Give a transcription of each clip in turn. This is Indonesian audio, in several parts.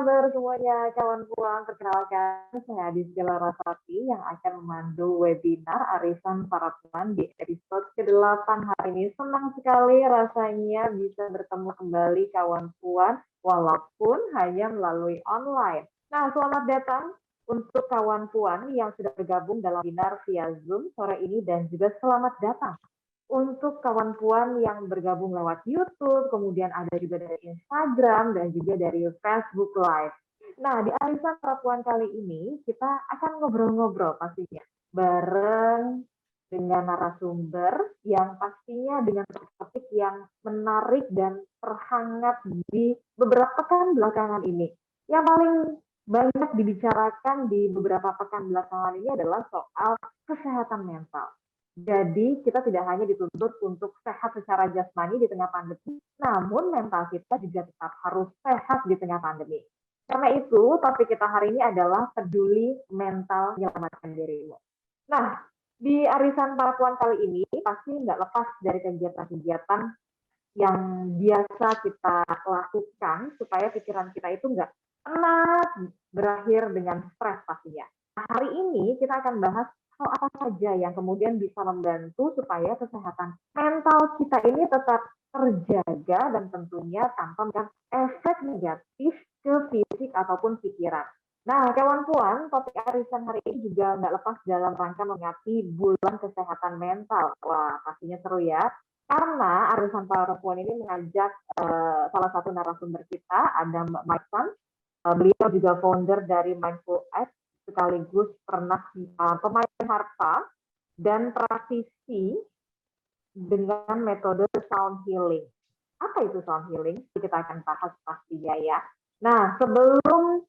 kabar semuanya, kawan puang? Perkenalkan, saya Aditya Larasati yang akan memandu webinar Arisan Para Puan di episode ke-8 hari ini. Senang sekali rasanya bisa bertemu kembali kawan puan, walaupun hanya melalui online. Nah, selamat datang untuk kawan puan yang sudah bergabung dalam webinar via Zoom sore ini dan juga selamat datang untuk kawan puan yang bergabung lewat YouTube, kemudian ada juga dari Instagram dan juga dari Facebook Live. Nah, di Arisan Perempuan kali ini kita akan ngobrol-ngobrol pastinya bareng dengan narasumber yang pastinya dengan topik yang menarik dan terhangat di beberapa pekan belakangan ini. Yang paling banyak dibicarakan di beberapa pekan belakangan ini adalah soal kesehatan mental. Jadi kita tidak hanya dituntut untuk sehat secara jasmani di tengah pandemi, namun mental kita juga tetap harus sehat di tengah pandemi. Karena itu, topik kita hari ini adalah peduli mental menyelamatkan dirimu. Nah, di Arisan Para Puan kali ini pasti nggak lepas dari kegiatan-kegiatan yang biasa kita lakukan supaya pikiran kita itu nggak penat berakhir dengan stres pastinya. Nah, hari ini kita akan bahas hal apa saja yang kemudian bisa membantu supaya kesehatan mental kita ini tetap terjaga dan tentunya tanpa memberikan efek negatif ke fisik ataupun pikiran. Nah, kawan puan, topik arisan hari ini juga nggak lepas dalam rangka mengingati bulan kesehatan mental. Wah, pastinya seru ya. Karena Arisan Para Perempuan ini mengajak salah satu narasumber kita, ada Mbak Maisan. Beliau juga founder dari Mindful X, sekaligus pernah pemain harpa dan praktisi dengan metode sound healing. Apa itu sound healing? Kita akan bahas pastinya ya. Nah, sebelum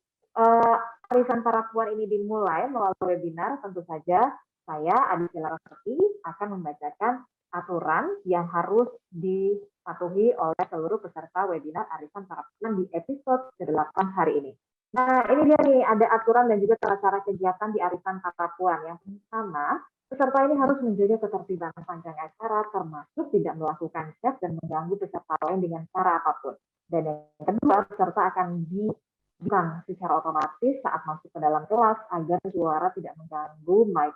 Arisan Para Puan ini dimulai melalui webinar, tentu saja saya, Aditya Larasati, akan membacakan aturan yang harus dipatuhi oleh seluruh peserta webinar Arisan Para Puan di episode ke-8 hari ini. Nah, ini dia nih, ada aturan dan juga cara-cara kegiatan di Arisan Para Puan. Yang pertama, peserta ini harus menjaga ketertiban sepanjang acara, termasuk tidak melakukan chat dan mengganggu peserta lain dengan cara apapun. Dan yang kedua, peserta akan diam secara otomatis saat masuk ke dalam kelas agar suara tidak mengganggu mic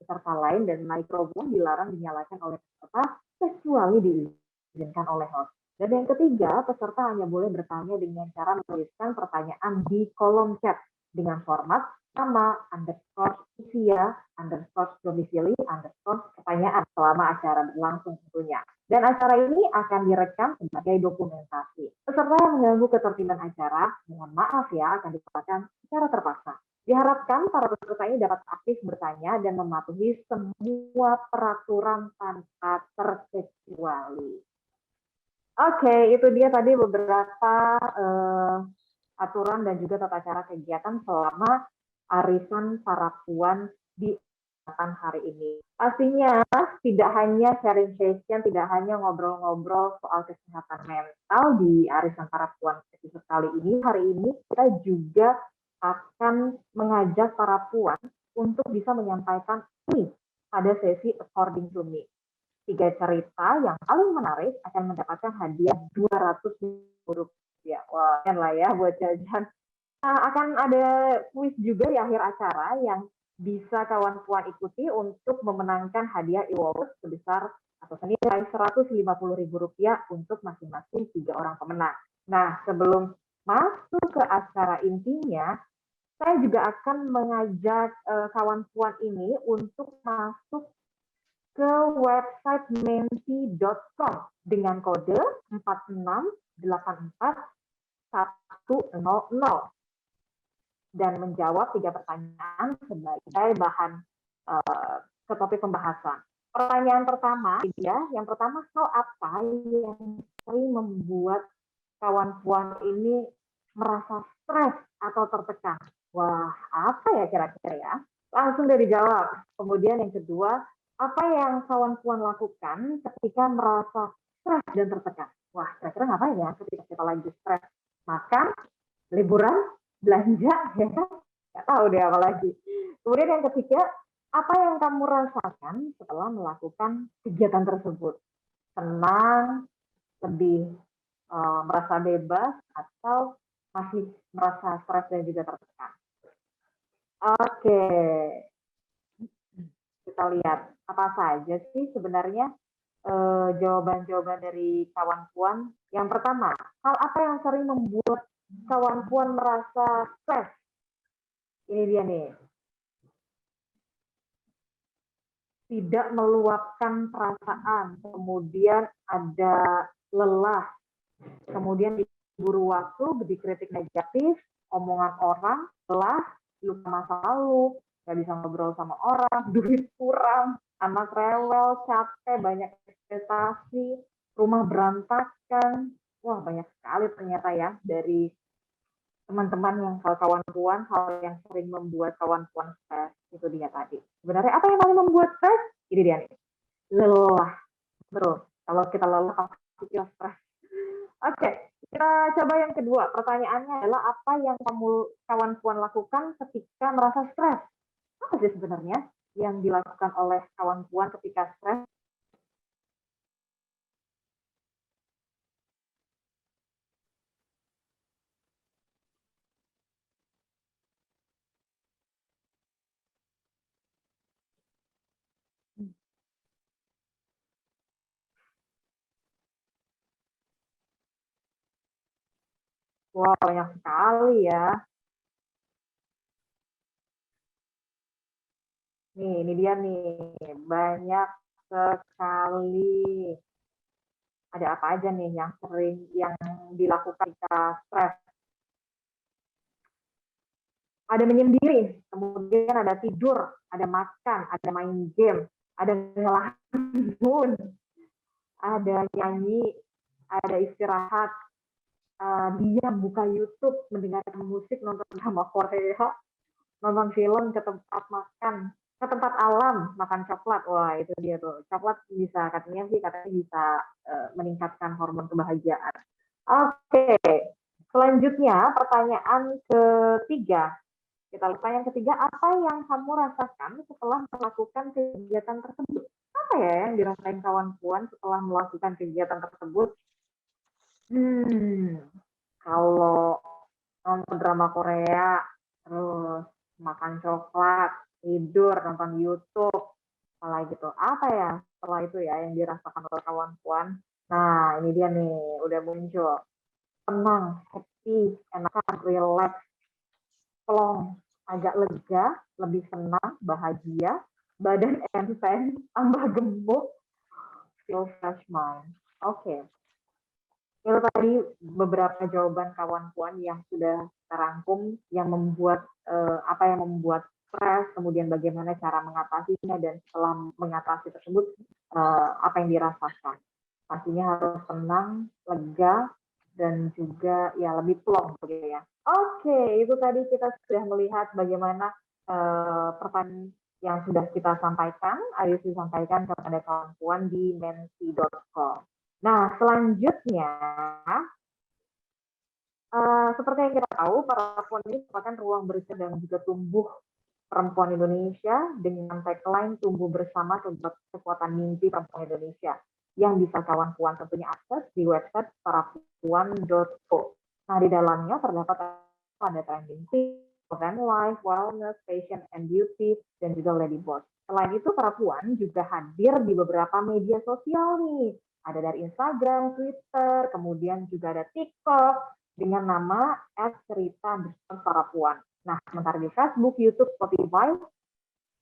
peserta lain dan mikrofon dilarang dinyalakan oleh peserta kecuali diizinkan oleh host. Dan yang ketiga, peserta hanya boleh bertanya dengan cara menuliskan pertanyaan di kolom chat dengan format nama, underscore usia, underscore domisili, underscore pertanyaan selama acara berlangsung tentunya. Dan acara ini akan direkam sebagai dokumentasi. Peserta yang mengganggu ketertiban acara, mohon maaf ya, akan dilakukan secara terpaksa. Diharapkan para peserta ini dapat aktif bertanya dan mematuhi semua peraturan tanpa terkecuali. Oke, itu dia tadi beberapa aturan dan juga tata cara kegiatan selama Arisan Para Puan di hari ini. Pastinya tidak hanya sharing session, tidak hanya ngobrol-ngobrol soal kesehatan mental di Arisan Para Puan episode kali ini. Hari ini kita juga akan mengajak para puan untuk bisa menyampaikan ini pada sesi According to Me. 3 cerita yang paling menarik akan mendapatkan hadiah Rp200.000. Wah, lah ya buat jajan. Akan ada kuis juga di akhir acara yang bisa kawan puan ikuti untuk memenangkan hadiah e-wallet sebesar atau senilai Rp150.000 untuk masing-masing 3 orang pemenang. Nah, sebelum masuk ke acara intinya, saya juga akan mengajak kawan puan ini untuk masuk ke website menti.com dengan kode 4684100 dan menjawab 3 pertanyaan sebagai bahan ke topik pembahasan. Pertanyaan pertama, yang pertama, hal apa yang sering membuat kawan puan ini merasa stres atau tertekan? Wah, apa ya kira-kira ya? Langsung dari jawab. Kemudian yang kedua, apa yang kawan puan lakukan ketika merasa stres dan tertekan? Wah, kira-kira ngapain ya ketika kita lagi stres? Makan, liburan, belanja, ya kan? Nggak tahu deh apa lagi. Kemudian yang ketiga, apa yang kamu rasakan setelah melakukan kegiatan tersebut? Senang, lebih merasa bebas, atau masih merasa stres dan juga tertekan. Oke, kita lihat apa saja sih sebenarnya jawaban-jawaban dari kawan Puan. Yang pertama, hal apa yang sering membuat kawan Puan merasa stres? Ini dia nih, tidak meluapkan perasaan, kemudian ada lelah, kemudian diburu waktu, dikritik negatif, omongan orang, lelah, lupa masa lalu, nggak bisa ngobrol sama orang, duit kurang, anak rewel, capek, banyak ekspektasi, rumah berantakan. Wah, banyak sekali ternyata ya dari teman-teman yang kawan Puan, hal yang sering membuat kawan Puan stres. Itu dia tadi. Sebenarnya apa yang paling membuat stres? Ini dia nih, lelah. Bro, kalau kita lelah, pasti kita stres. Oke, kita coba yang kedua. Pertanyaannya adalah apa yang kawan Puan lakukan ketika merasa stres? Apa sih sebenarnya yang dilakukan oleh kawan Puan ketika stres? Wah, banyak sekali ya. Nih, ini dia nih. Banyak sekali. Ada apa aja nih yang sering yang dilakukan ketika stres? Ada menyendiri, kemudian ada tidur, ada makan, ada main game, ada ngelamun, ada nyanyi, ada istirahat, diam, buka YouTube, mendengarkan musik, nonton drama Korea, nonton film, ke tempat makan, ke tempat alam, makan coklat. Wah, itu dia tuh. Coklat bisa, katanya bisa meningkatkan hormon kebahagiaan. Oke, selanjutnya pertanyaan ketiga. Kita lihat yang ketiga, apa yang kamu rasakan setelah melakukan kegiatan tersebut? Apa ya yang dirasain kawan Puan setelah melakukan kegiatan tersebut? Hmm, kalau nonton drama Korea, terus makan coklat, tidur, nonton YouTube, apalagi gitu. Apa ya setelah itu ya yang dirasakan oleh kawan Puan? Nah, ini dia nih, udah muncul. Tenang, happy, enakan, relax, plong, agak lega, lebih senang, bahagia, badan enteng, tambah gemuk, feel fresh mind. Oke, okay. Itu tadi beberapa jawaban kawan Puan yang sudah terangkum, yang membuat apa yang membuat stres, kemudian bagaimana cara mengatasinya, dan setelah mengatasi tersebut apa yang dirasakan. Pastinya harus tenang, lega, dan juga ya lebih plong begitu ya. Oke, itu tadi kita sudah melihat bagaimana pertanyaan yang sudah kita sampaikan, Ayu disampaikan kepada kawan Puan di mensi.com. Nah, selanjutnya seperti yang kita tahu, Perempuan ini merupakan ruang bercerita dan juga tumbuh perempuan Indonesia dengan tagline tumbuh bersama kekuatan mimpi perempuan Indonesia yang bisa kawan Puan tentunya akses di website parapuan.co. Nah, di dalamnya terdapat ada trending van life, wellness, fashion and beauty, dan juga lady boss. Selain itu, para Puan juga hadir di beberapa media sosial nih. Ada dari Instagram, Twitter, kemudian juga ada TikTok dengan nama @cerita bersama Puan. Nah, sementara di Facebook, YouTube, Spotify,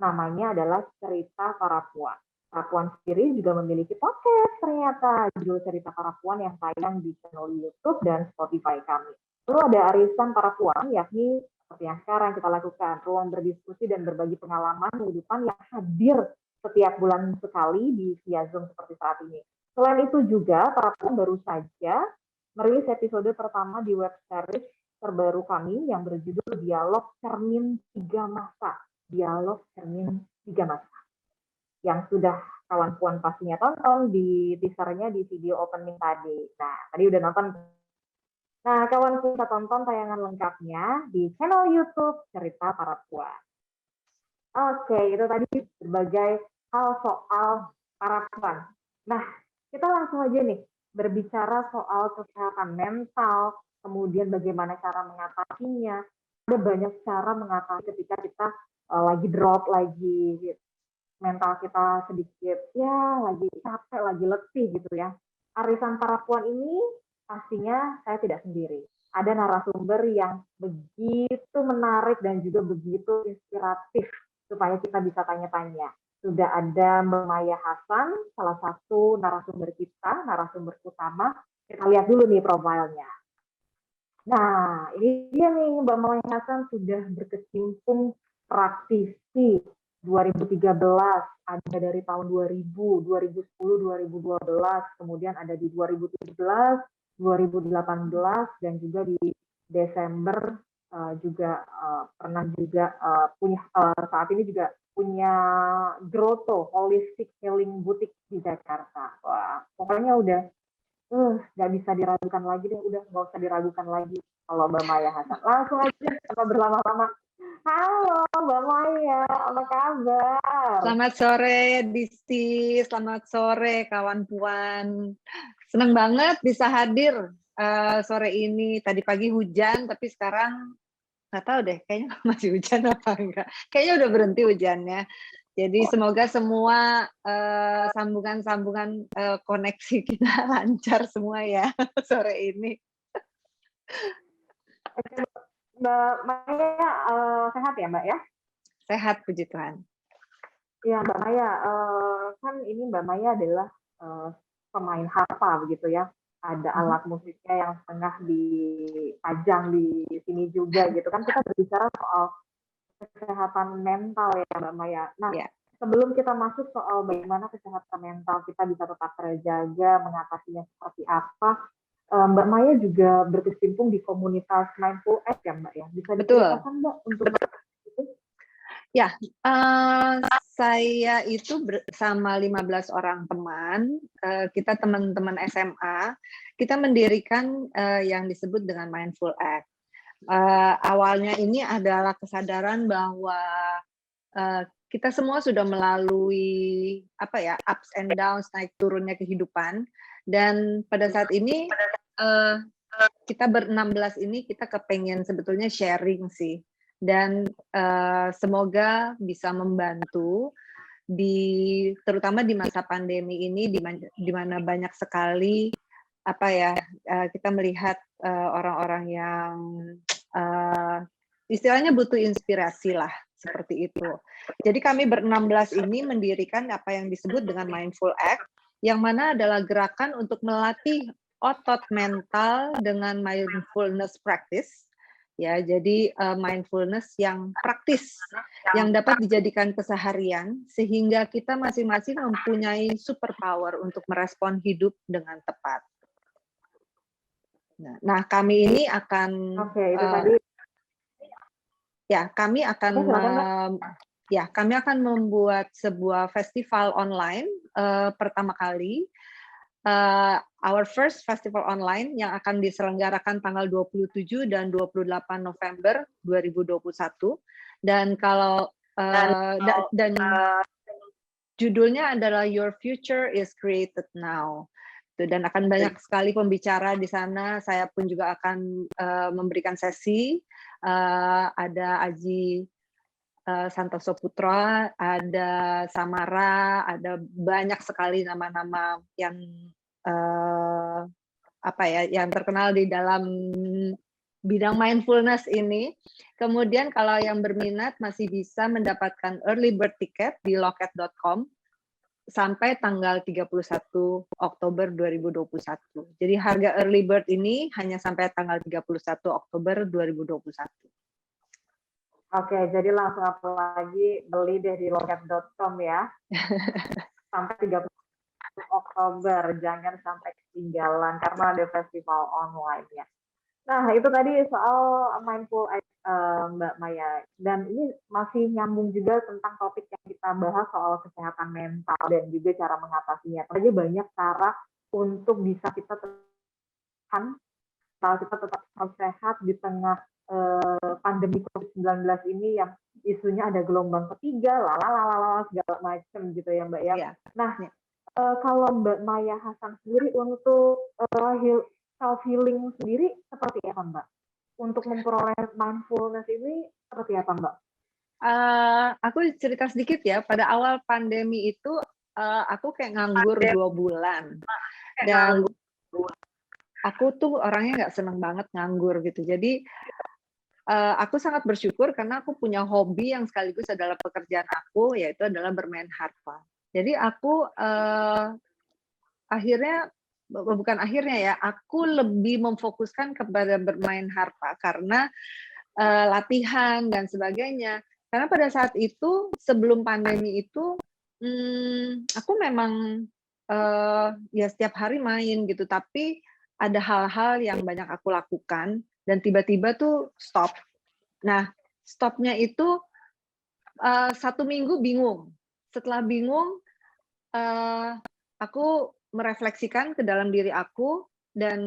namanya adalah Cerita Para Puan. Para Puan sendiri juga memiliki podcast ternyata, judul Cerita Para Puan yang tayang di channel YouTube dan Spotify kami. Lalu ada arisan Para Puan, yakni seperti yang sekarang kita lakukan, ruang berdiskusi dan berbagi pengalaman kehidupan yang hadir setiap bulan sekali di via Zoom seperti saat ini. Selain itu juga, Para Puan baru saja merilis episode pertama di web series terbaru kami yang berjudul Dialog Cermin 3 Masa. Dialog Cermin 3 Masa. Yang sudah kawan Puan pastinya tonton di teasernya di video opening tadi. Nah, tadi udah nonton. Nah, kawan Puan bisa tonton tayangan lengkapnya di channel YouTube Cerita Para Puan. Oke, itu tadi berbagai hal soal para Puan. Nah, kita langsung aja nih berbicara soal kesehatan mental, kemudian bagaimana cara mengatasinya. Ada banyak cara mengatasi ketika kita lagi drop, lagi mental kita sedikit ya lagi capek, lagi letih gitu ya. Arisan para puan ini pastinya saya tidak sendiri. Ada narasumber yang begitu menarik dan juga begitu inspiratif supaya kita bisa tanya-tanya. Sudah ada Mbak Maya Hasan, salah satu narasumber kita, narasumber utama. Kita lihat dulu nih profilnya. Nah, ini dia nih Mbak Maya Hasan sudah berkecimpung praktisi 2013, ada dari tahun 2000, 2010, 2012, kemudian ada di 2017, 2018, dan juga di Desember juga pernah juga punya saat ini juga punya Grotto Holistic Healing Boutique di Jakarta. Wah, pokoknya udah nggak bisa diragukan lagi deh, udah nggak usah diragukan lagi kalau Mbak Maya Hasan. Langsung aja tanpa berlama-lama. Halo Mbak Maya, apa kabar? Selamat sore Disti, selamat sore kawan puan. Senang banget bisa hadir sore ini. Tadi pagi hujan, tapi sekarang nggak tahu deh, kayaknya masih hujan apa enggak. Kayaknya udah berhenti hujannya. Jadi semoga semua sambungan-sambungan koneksi kita lancar semua ya sore ini. Mbak Maya sehat ya Mbak ya? Sehat puji Tuhan. Ya Mbak Maya, kan ini Mbak Maya adalah pemain harpa begitu ya. Ada alat musiknya yang tengah dipajang di sini juga gitu kan. Kita berbicara soal kesehatan mental ya Mbak Maya. Nah, sebelum kita masuk soal bagaimana kesehatan mental kita bisa tetap terjaga, mengatasinya seperti apa, Mbak Maya juga berkecimpung di komunitas Mindful Act ya Mbak ya. Bisa diceritakan Mbak untuk itu? Ya, saya itu bersama 15 orang teman, kita teman-teman SMA, kita mendirikan yang disebut dengan Mindful Act. Awalnya ini adalah kesadaran bahwa kita semua sudah melalui ups and downs, naik turunnya kehidupan, dan pada saat ini kita ber-16 ini kita kepengen sebetulnya sharing sih, dan semoga bisa membantu terutama di masa pandemi ini di mana banyak sekali kita melihat orang-orang yang istilahnya butuh inspirasi lah seperti itu. Jadi kami ber-16 ini mendirikan apa yang disebut dengan Mindful Act, yang mana adalah gerakan untuk melatih otot mental dengan mindfulness practice. Ya, jadi mindfulness yang praktis, yang dapat dijadikan keseharian, sehingga kita masing-masing mempunyai superpower untuk merespon hidup dengan tepat. Nah, kami ini akan itu tadi. Kami akan membuat sebuah festival online pertama kali. Our first festival online yang akan diselenggarakan tanggal 27 dan 28 November 2021. Dan kalau judulnya adalah Your Future is Created Now. Dan akan banyak sekali pembicara di sana. Saya pun juga akan memberikan sesi. Ada Aji Santoso Putra, ada Samara, ada banyak sekali nama-nama yang yang terkenal di dalam bidang mindfulness ini. Kemudian kalau yang berminat masih bisa mendapatkan early bird ticket di loket.com sampai tanggal 31 Oktober 2021. Jadi harga early bird ini hanya sampai tanggal 31 Oktober 2021. Oke, jadi langsung apalagi beli deh di loket.com ya. Sampai 31 Oktober, jangan sampai ketinggalan karena ada festival online ya. Nah, itu tadi soal Mindful Mbak Maya. Dan ini masih nyambung juga tentang topik yang kita bahas soal kesehatan mental dan juga cara mengatasinya. Tadi banyak cara untuk bisa kita tetap sehat di tengah pandemi COVID-19 ini yang isunya ada gelombang ketiga, segala macam gitu ya Mbak ya. Nah, kalau Mbak Maya Hasan sendiri untuk self healing sendiri seperti apa Mbak? Untuk memperoleh mindfulness ini seperti apa Mbak? Aku cerita sedikit ya. Pada awal pandemi itu aku kayak nganggur 2 bulan dan aku tuh orangnya nggak seneng banget nganggur gitu. Jadi aku sangat bersyukur karena aku punya hobi yang sekaligus adalah pekerjaan aku, yaitu adalah bermain harpa. Jadi aku akhirnya bukan akhirnya ya, aku lebih memfokuskan kepada bermain harpa karena latihan dan sebagainya. Karena pada saat itu sebelum pandemi itu aku memang ya setiap hari main gitu, tapi ada hal-hal yang banyak aku lakukan dan tiba-tiba tuh stop. Nah, stopnya itu 1 minggu bingung. Setelah bingung, aku merefleksikan ke dalam diri aku dan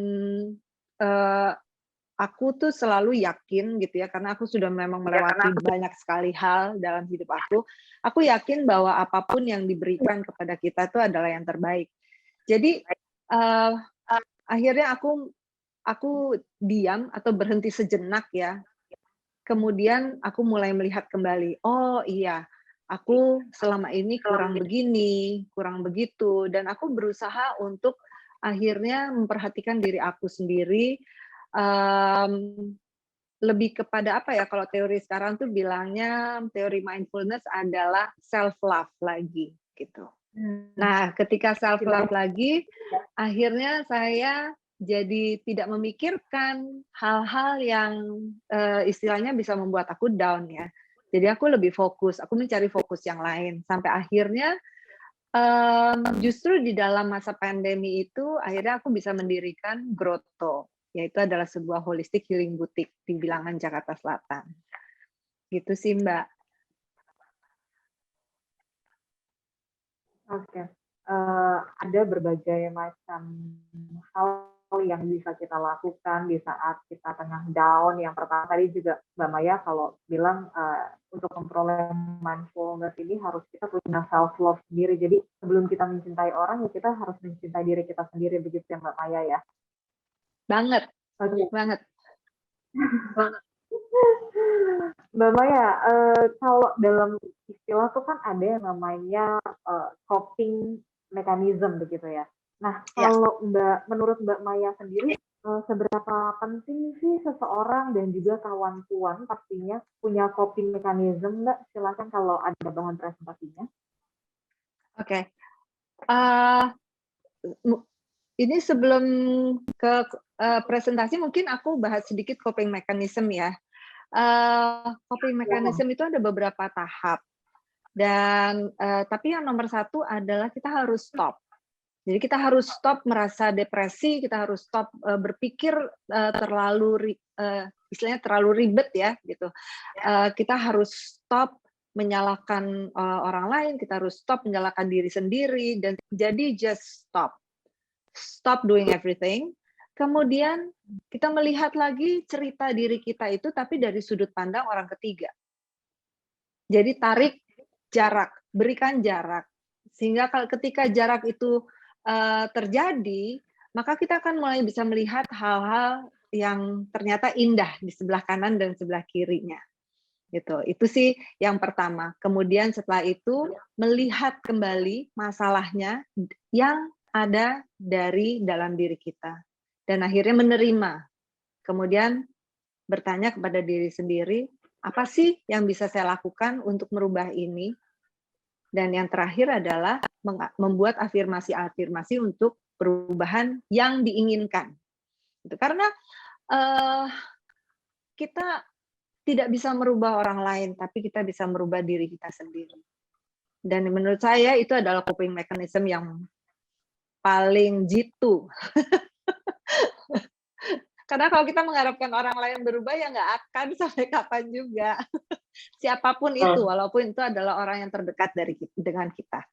aku tuh selalu yakin gitu ya, karena aku sudah memang melewati banyak sekali hal dalam hidup aku. Aku yakin bahwa apapun yang diberikan kepada kita itu adalah yang terbaik. Jadi akhirnya aku diam atau berhenti sejenak ya. Kemudian aku mulai melihat kembali, oh iya, aku selama ini kurang begini, kurang begitu, dan aku berusaha untuk akhirnya memperhatikan diri aku sendiri, lebih kepada apa ya, kalau teori sekarang tuh bilangnya, teori mindfulness adalah self love lagi, gitu. Nah, ketika self love lagi, akhirnya saya jadi tidak memikirkan hal-hal yang istilahnya bisa membuat aku down ya. Jadi aku lebih fokus, aku mencari fokus yang lain sampai akhirnya justru di dalam masa pandemi itu akhirnya aku bisa mendirikan Grotto, yaitu adalah sebuah holistic healing boutique di Bilangan Jakarta Selatan. Gitu sih, Mbak. Oke. Ada berbagai macam hal yang bisa kita lakukan di saat kita tengah down. Yang pertama tadi juga Mbak Maya kalau bilang untuk memperoleh mindfulness ini harus kita punya self love sendiri. Jadi sebelum kita mencintai orang ya kita harus mencintai diri kita sendiri, begitu ya Mbak Maya ya. Banget, Oke. banget. Mbak Maya, kalau dalam istilah tuh kan ada yang namanya coping mechanism begitu ya. Nah, Ya. kalau menurut Mbak Maya sendiri, seberapa penting sih seseorang dan juga kawan-kawan pastinya punya coping mechanism, Mbak? Silakan kalau ada bahan presentasinya. Oke. Ini sebelum ke presentasi mungkin aku bahas sedikit coping mechanism ya. Coping mechanism itu ada beberapa tahap dan tapi yang nomor satu adalah kita harus stop. Jadi kita harus stop merasa depresi, kita harus stop berpikir istilahnya terlalu ribet ya gitu. Kita harus stop menyalahkan orang lain, kita harus stop menyalahkan diri sendiri dan jadi just stop doing everything. Kemudian kita melihat lagi cerita diri kita itu tapi dari sudut pandang orang ketiga. Jadi tarik jarak, berikan jarak. Sehingga ketika jarak itu terjadi, maka kita akan mulai bisa melihat hal-hal yang ternyata indah di sebelah kanan dan sebelah kirinya. Gitu. Itu sih yang pertama. Kemudian setelah itu melihat kembali masalahnya yang ada dari dalam diri kita. Dan akhirnya menerima. Kemudian bertanya kepada diri sendiri, apa sih yang bisa saya lakukan untuk merubah ini? Dan yang terakhir adalah membuat afirmasi-afirmasi untuk perubahan yang diinginkan. Karena kita tidak bisa merubah orang lain, tapi kita bisa merubah diri kita sendiri. Dan menurut saya itu adalah coping mechanism yang paling jitu. Karena kalau kita mengharapkan orang lain berubah, ya nggak akan sampai kapan juga. Siapapun itu, walaupun itu adalah orang yang terdekat dengan kita.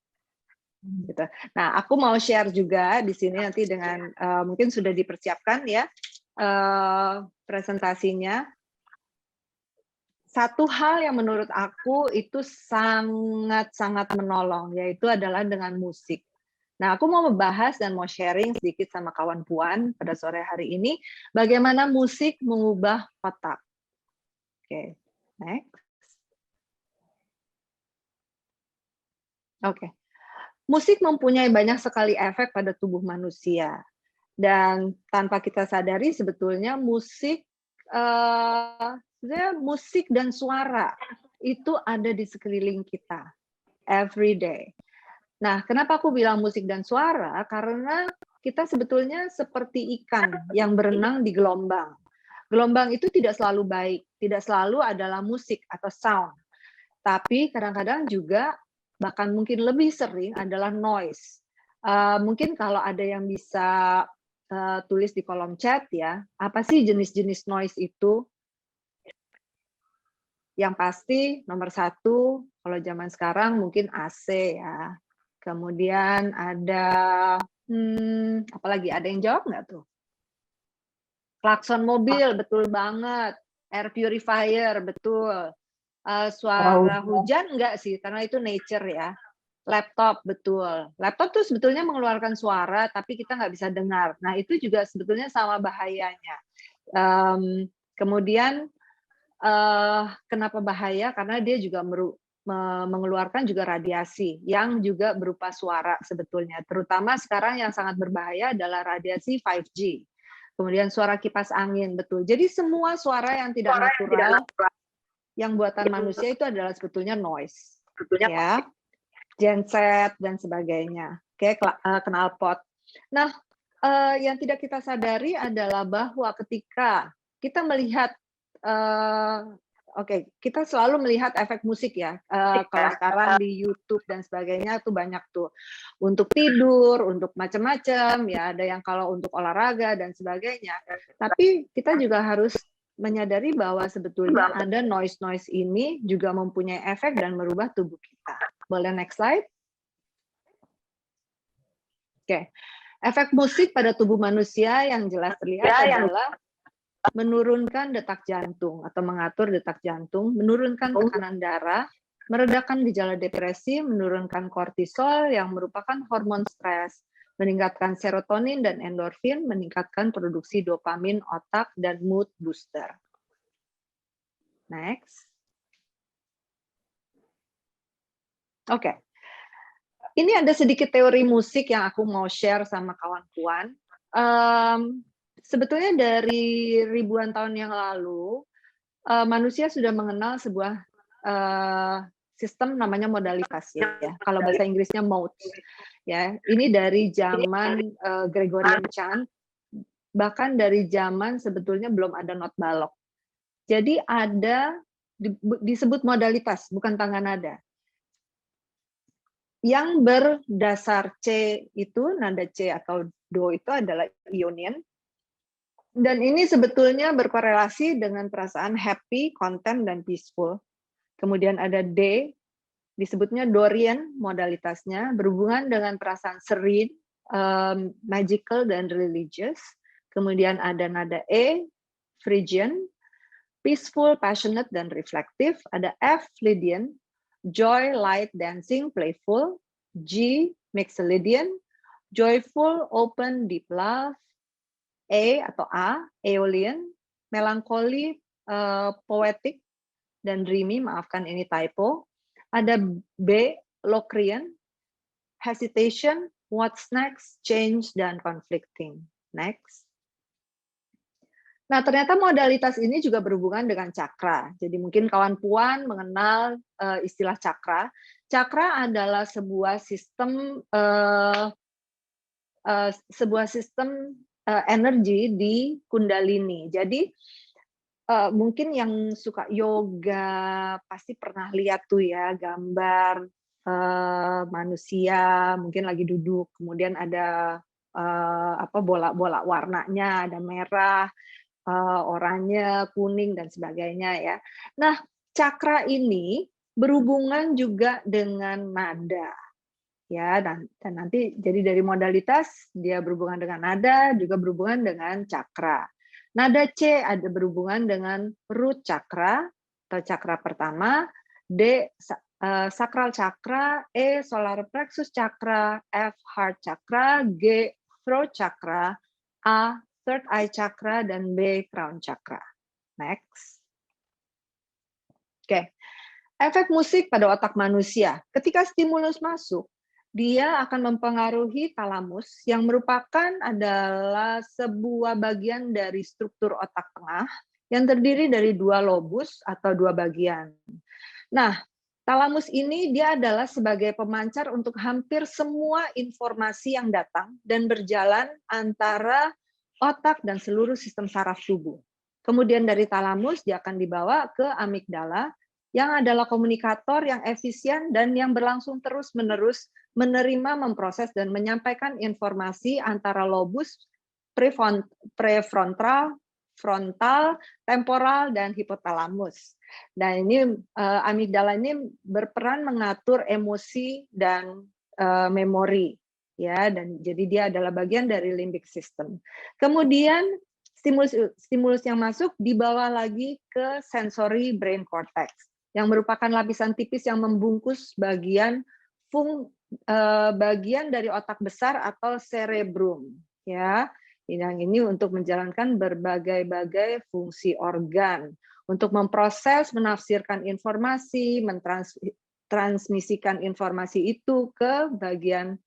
Gitu. Nah, aku mau share juga di sini nanti dengan mungkin sudah dipersiapkan ya presentasinya. Satu hal yang menurut aku itu sangat-sangat menolong, yaitu adalah dengan musik. Nah, aku mau membahas dan mau sharing sedikit sama kawan Puan pada sore hari ini, bagaimana musik mengubah otak. Oke, next. Oke. Musik mempunyai banyak sekali efek pada tubuh manusia. Dan tanpa kita sadari sebetulnya sebenarnya musik dan suara itu ada di sekeliling kita every day. Nah, kenapa aku bilang musik dan suara? Karena kita sebetulnya seperti ikan yang berenang di gelombang. Gelombang itu tidak selalu baik, tidak selalu adalah musik atau sound. Tapi kadang-kadang juga bahkan mungkin lebih sering adalah noise. Mungkin kalau ada yang bisa tulis di kolom chat ya, apa sih jenis-jenis noise itu? Yang pasti nomor satu, kalau zaman sekarang mungkin AC ya. Kemudian ada, apalagi ada yang jawab nggak tuh? Klakson mobil, betul banget. Air purifier, betul. Suara hujan enggak sih, karena itu nature ya. Laptop, betul. Laptop tuh sebetulnya mengeluarkan suara, tapi kita nggak bisa dengar. Nah, itu juga sebetulnya sama bahayanya. Kemudian, kenapa bahaya? Karena dia juga mengeluarkan juga radiasi, yang juga berupa suara sebetulnya. Terutama sekarang yang sangat berbahaya adalah radiasi 5G. Kemudian suara kipas angin, betul. Jadi semua suara yang tidak natural, yang buatan manusia itu adalah sebetulnya noise. Ya. Genset dan sebagainya, knalpot. Nah, yang tidak kita sadari adalah bahwa ketika kita melihat, kita selalu melihat efek musik ya. Kalau sekarang di YouTube dan sebagainya tuh banyak tuh untuk tidur, untuk macam-macam ya. Ada yang kalau untuk olahraga dan sebagainya. Tapi kita juga harus menyadari bahwa sebetulnya ada noise ini juga mempunyai efek dan merubah tubuh kita. Boleh next slide? Oke. Efek musik pada tubuh manusia yang jelas terlihat adalah menurunkan detak jantung atau mengatur detak jantung, menurunkan tekanan darah, meredakan gejala depresi, menurunkan kortisol yang merupakan hormon stres, meningkatkan serotonin dan endorfin, meningkatkan produksi dopamin otak dan mood booster. Next. Oke. Ini ada sedikit teori musik yang aku mau share sama kawan-kawan. Sebetulnya dari ribuan tahun yang lalu, manusia sudah mengenal sebuah sistem namanya modalitas ya. Kalau bahasa Inggrisnya modes. Ya, ini dari zaman Gregorian chant, bahkan dari zaman sebetulnya belum ada not balok. Jadi ada disebut modalitas, bukan tangan nada. Yang berdasar C itu, nada C atau Do itu adalah Ionian. Dan ini sebetulnya berkorelasi dengan perasaan happy, content, dan peaceful. Kemudian ada D, disebutnya Dorian modalitasnya, berhubungan dengan perasaan serene, magical, dan religious. Kemudian ada nada E, Phrygian, peaceful, passionate, dan reflective. Ada F, Lydian, joy, light, dancing, playful. G, Mixolydian, joyful, open, deep love. E atau A, Aeolian, melancholy, poetic, dan dreamy, maafkan ini typo. Ada B, Locrian, hesitation, what's next, change, dan conflicting. Next. Nah, ternyata modalitas ini juga berhubungan dengan cakra. Jadi mungkin kawan Puan mengenal istilah cakra. Cakra adalah sebuah sistem energi di Kundalini. Jadi mungkin yang suka yoga pasti pernah lihat tuh ya gambar manusia mungkin lagi duduk, kemudian ada bola-bola warnanya, ada merah, oranye, kuning, dan sebagainya ya. Nah, cakra ini berhubungan juga dengan nada. Ya, dan nanti jadi dari modalitas dia berhubungan dengan nada, juga berhubungan dengan cakra. Nada C ada berhubungan dengan root cakra atau cakra pertama, D sacral chakra, E solar plexus chakra, F heart chakra, G throat chakra, A third eye chakra, dan B crown chakra. Next. Oke. Efek musik pada otak manusia. Ketika stimulus masuk, dia akan mempengaruhi talamus yang merupakan adalah sebuah bagian dari struktur otak tengah yang terdiri dari dua lobus atau dua bagian. Nah, talamus ini dia adalah sebagai pemancar untuk hampir semua informasi yang datang dan berjalan antara otak dan seluruh sistem saraf tubuh. Kemudian dari talamus dia akan dibawa ke amigdala yang adalah komunikator yang efisien dan yang berlangsung terus-menerus menerima, memproses, dan menyampaikan informasi antara lobus prefrontal, frontal, temporal, dan hipotalamus. Dan ini amigdala ini berperan mengatur emosi dan memori, ya. Dan jadi dia adalah bagian dari limbic system. Kemudian stimulus yang masuk dibawa lagi ke sensory brain cortex, yang merupakan lapisan tipis yang membungkus bagian dari otak besar atau cerebrum, ya. Yang ini untuk menjalankan berbagai fungsi organ, untuk memproses, menafsirkan informasi, mentransmisikan informasi itu ke bagian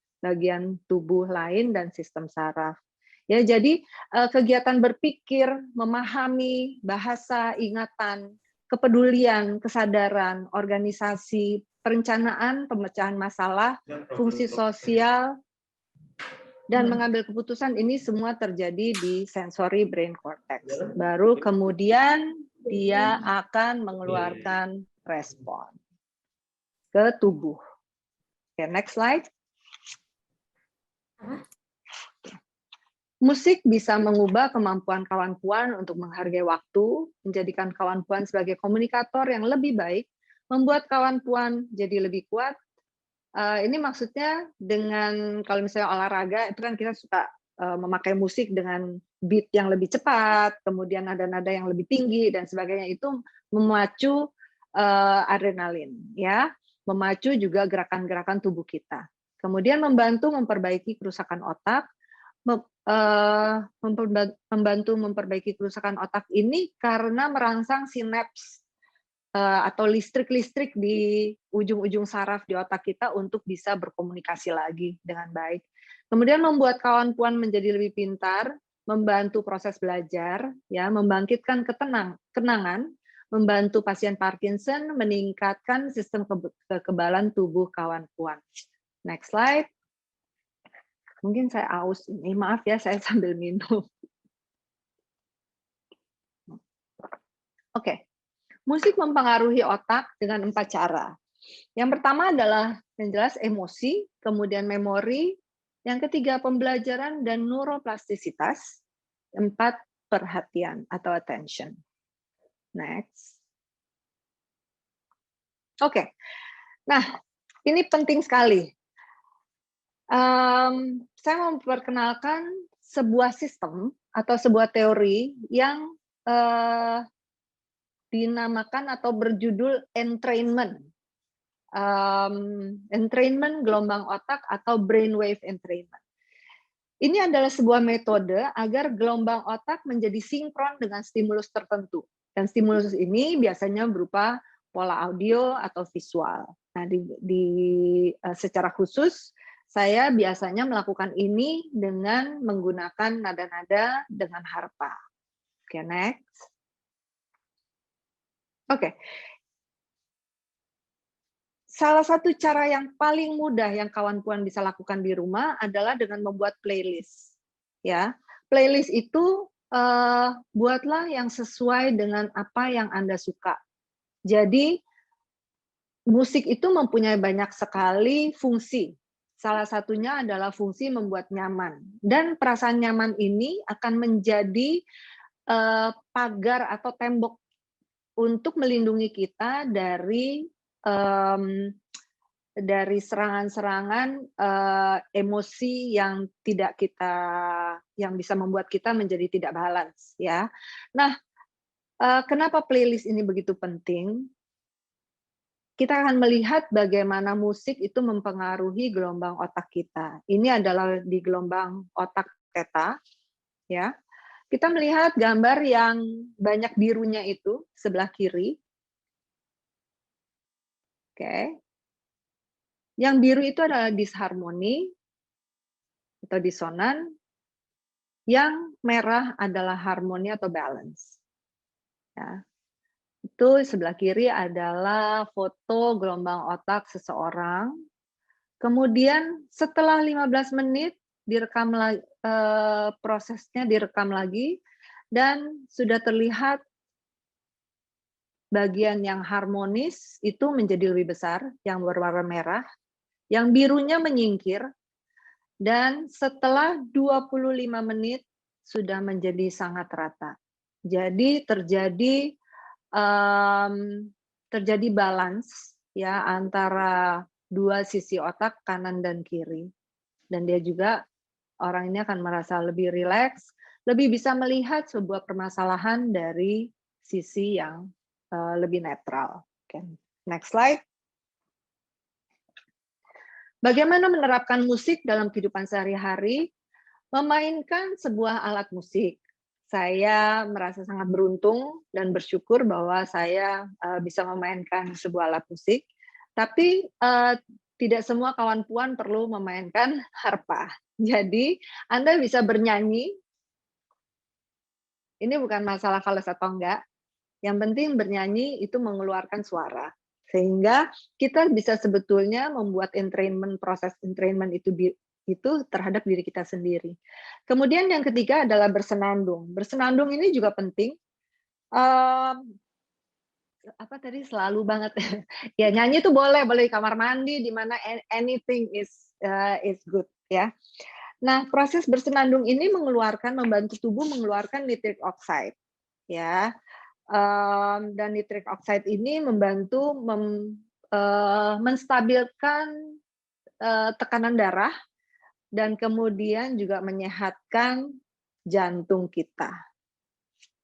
tubuh lain dan sistem saraf. Ya, jadi kegiatan berpikir, memahami, bahasa, ingatan, kepedulian, kesadaran, organisasi, perencanaan, pemecahan masalah, fungsi sosial, dan mengambil keputusan ini semua terjadi di sensory brain cortex. Baru kemudian dia akan mengeluarkan respon ke tubuh. Oke, next slide. Musik bisa mengubah kemampuan kawan-puan untuk menghargai waktu, menjadikan kawan-puan sebagai komunikator yang lebih baik, membuat kawan-puan jadi lebih kuat. Ini maksudnya dengan kalau misalnya olahraga itu kan kita suka memakai musik dengan beat yang lebih cepat, kemudian nada-nada yang lebih tinggi dan sebagainya, itu memacu adrenalin, ya, memacu juga gerakan-gerakan tubuh kita. Kemudian membantu memperbaiki kerusakan otak. Membantu memperbaiki kerusakan otak ini karena merangsang sinaps atau listrik-listrik di ujung-ujung saraf di otak kita untuk bisa berkomunikasi lagi dengan baik. Kemudian membuat kawan-puan menjadi lebih pintar, membantu proses belajar, ya, membangkitkan kenangan, membantu pasien Parkinson, meningkatkan sistem kekebalan tubuh kawan-puan. Next slide. Mungkin saya aus ini, maaf ya, saya sambil minum. Oke, musik mempengaruhi otak dengan 4 cara. Yang pertama adalah yang jelas emosi, kemudian memori, yang ketiga pembelajaran dan neuroplastisitas, 4 perhatian atau attention. Next. Oke, nah ini penting sekali. Saya memperkenalkan sebuah sistem atau sebuah teori yang dinamakan atau berjudul entrainment. Entrainment gelombang otak atau brainwave entrainment. Ini adalah sebuah metode agar gelombang otak menjadi sinkron dengan stimulus tertentu. Dan stimulus ini biasanya berupa pola audio atau visual. Nah, secara khusus saya biasanya melakukan ini dengan menggunakan nada-nada dengan harpa. Oke, next. Oke. Salah satu cara yang paling mudah yang kawan-puan bisa lakukan di rumah adalah dengan membuat playlist. Ya, playlist itu buatlah yang sesuai dengan apa yang Anda suka. Jadi musik itu mempunyai banyak sekali fungsi. Salah satunya adalah fungsi membuat nyaman. Dan perasaan nyaman ini akan menjadi pagar atau tembok untuk melindungi kita dari serangan-serangan emosi yang bisa membuat kita menjadi tidak balance, ya. Nah, kenapa playlist ini begitu penting? kita akan melihat bagaimana musik itu mempengaruhi gelombang otak kita. Ini adalah di gelombang otak theta, ya. Kita melihat gambar yang banyak birunya itu sebelah kiri. Oke. Yang biru itu adalah disharmoni atau disonan. Yang merah adalah harmoni atau balance. Ya. Itu sebelah kiri adalah foto gelombang otak seseorang. Kemudian setelah 15 menit direkam prosesnya direkam lagi dan sudah terlihat bagian yang harmonis itu menjadi lebih besar, yang berwarna merah, yang birunya menyingkir, dan setelah 25 menit sudah menjadi sangat rata. Jadi terjadi balance ya antara dua sisi otak kanan dan kiri. Dan dia juga orang ini akan merasa lebih rileks, lebih bisa melihat sebuah permasalahan dari sisi yang lebih netral. Okay. Next slide. Bagaimana menerapkan musik dalam kehidupan sehari-hari? Memainkan sebuah alat musik. Saya merasa sangat beruntung dan bersyukur bahwa saya bisa memainkan sebuah alat musik. Tapi tidak semua kawan puan perlu memainkan harpa. Jadi Anda bisa bernyanyi. Ini bukan masalah fals atau enggak. Yang penting bernyanyi itu mengeluarkan suara. Sehingga kita bisa sebetulnya membuat entrainment, proses entrainment itu terhadap diri kita sendiri. Kemudian yang ketiga adalah bersenandung. Bersenandung ini juga penting. Apa tadi selalu banget ya, nyanyi itu boleh di kamar mandi, di mana anything is good ya. Nah, proses bersenandung ini membantu tubuh mengeluarkan nitric oxide ya. Dan nitric oxide ini membantu menstabilkan tekanan darah dan kemudian juga menyehatkan jantung kita.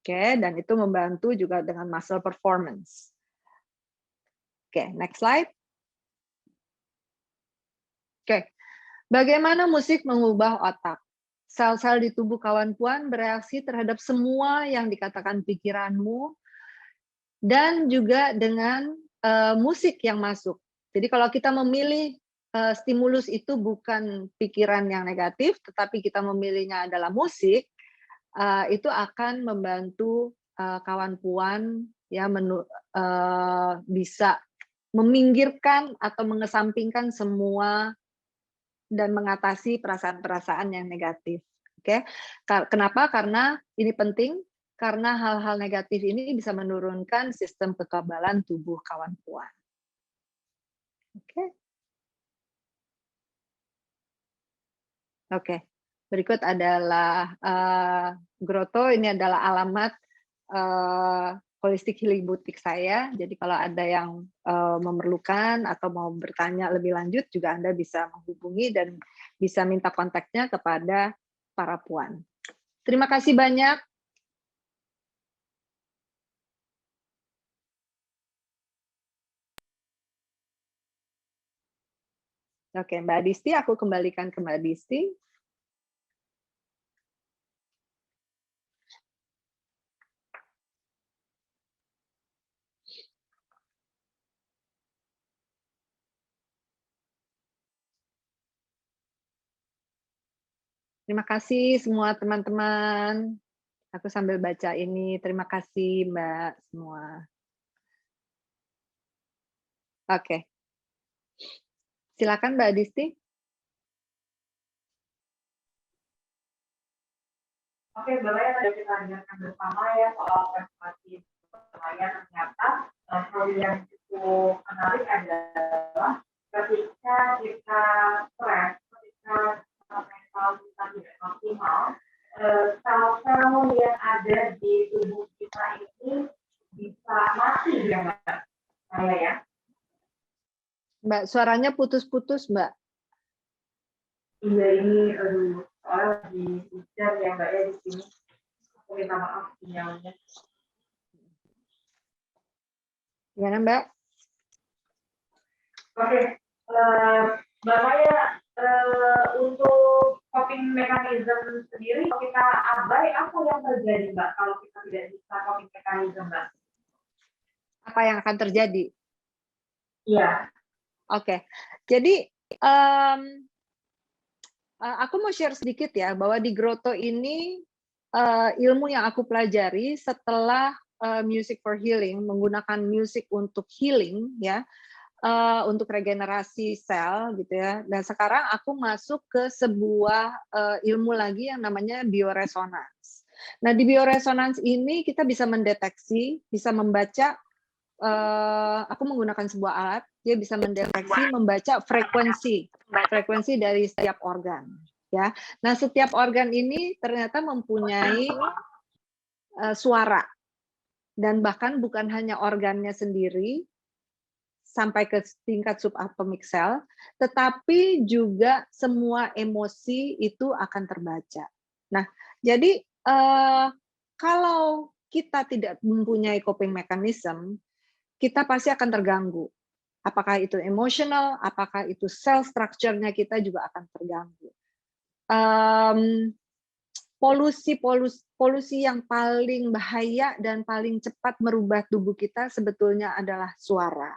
Oke, dan itu membantu juga dengan muscle performance. Oke, next slide. Oke, bagaimana musik mengubah otak? Sel-sel di tubuh kawan puan bereaksi terhadap semua yang dikatakan pikiranmu dan juga dengan musik yang masuk. Jadi kalau kita memilih stimulus itu bukan pikiran yang negatif, tetapi kita memilihnya adalah musik, itu akan membantu kawan puan ya bisa meminggirkan atau mengesampingkan semua dan mengatasi perasaan-perasaan yang negatif. Oke, kenapa? Karena ini penting, karena hal-hal negatif ini bisa menurunkan sistem kekebalan tubuh kawan puan. Oke. Oke. Berikut adalah Grotto. Ini adalah alamat holistic healing boutique saya. Jadi kalau ada yang memerlukan atau mau bertanya lebih lanjut, juga Anda bisa menghubungi dan bisa minta kontaknya kepada para puan. Terima kasih banyak. Oke, Mbak Disti, aku kembalikan ke Mbak Disti. Terima kasih semua teman-teman. Aku sambil baca ini. Terima kasih Mbak semua. Oke. Silakan Mbak Disti. Oke, boleh tadi kita lanjutkan bersama ya soal prestasi penilaian. Ternyata hal yang cukup menarik adalah ketika kita stres, ketika mental kita tidak optimal, sel-sel yang ada di tubuh kita ini bisa mati ya Mbak. Saya ya. Mbak, suaranya putus-putus Mbak. Iya ini soalnya lagi hujan ya Mbak ya di sini. Aku minta maaf sinyalnya. Gimana Mbak? Oke, Mbak Maya, untuk coping mechanism sendiri, kalau kita abai, apa yang terjadi, Mbak, kalau kita tidak bisa coping mechanism, Mbak? Apa yang akan terjadi? Iya. Oke, jadi aku mau share sedikit ya, bahwa di Grotto ini ilmu yang aku pelajari setelah Music for Healing, menggunakan musik untuk healing ya, untuk regenerasi sel gitu ya. Dan sekarang aku masuk ke sebuah ilmu lagi yang namanya bioresonance. Nah, di bioresonance ini kita bisa mendeteksi, bisa membaca, aku menggunakan sebuah alat, dia bisa mendeteksi, membaca frekuensi dari setiap organ ya. Nah, setiap organ ini ternyata mempunyai suara, dan bahkan bukan hanya organnya sendiri sampai ke tingkat subatomic cell, tetapi juga semua emosi itu akan terbaca. Nah, jadi kalau kita tidak mempunyai coping mechanism, kita pasti akan terganggu. Apakah itu emotional, apakah itu cell structure-nya kita juga akan terganggu. Polusi yang paling bahaya dan paling cepat merubah tubuh kita sebetulnya adalah suara.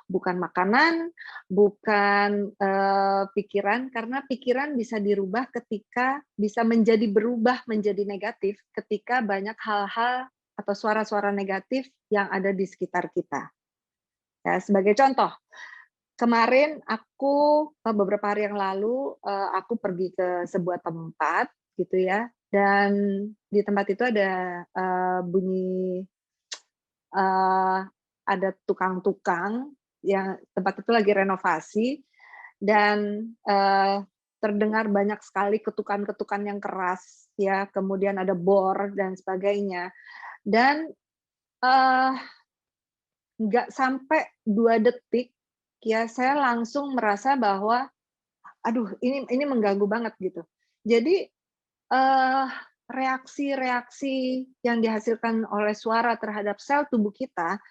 Bukan makanan, bukan pikiran, karena pikiran bisa dirubah ketika bisa berubah menjadi negatif ketika banyak hal-hal atau suara-suara negatif yang ada di sekitar kita. Ya, sebagai contoh, kemarin aku beberapa hari yang lalu aku pergi ke sebuah tempat gitu ya, dan di tempat itu ada bunyi ada tukang-tukang yang tempat itu lagi renovasi, dan terdengar banyak sekali ketukan-ketukan yang keras ya, kemudian ada bor dan sebagainya, dan nggak sampai 2 detik ya saya langsung merasa bahwa, aduh ini mengganggu banget gitu. Jadi reaksi-reaksi yang dihasilkan oleh suara terhadap sel tubuh kita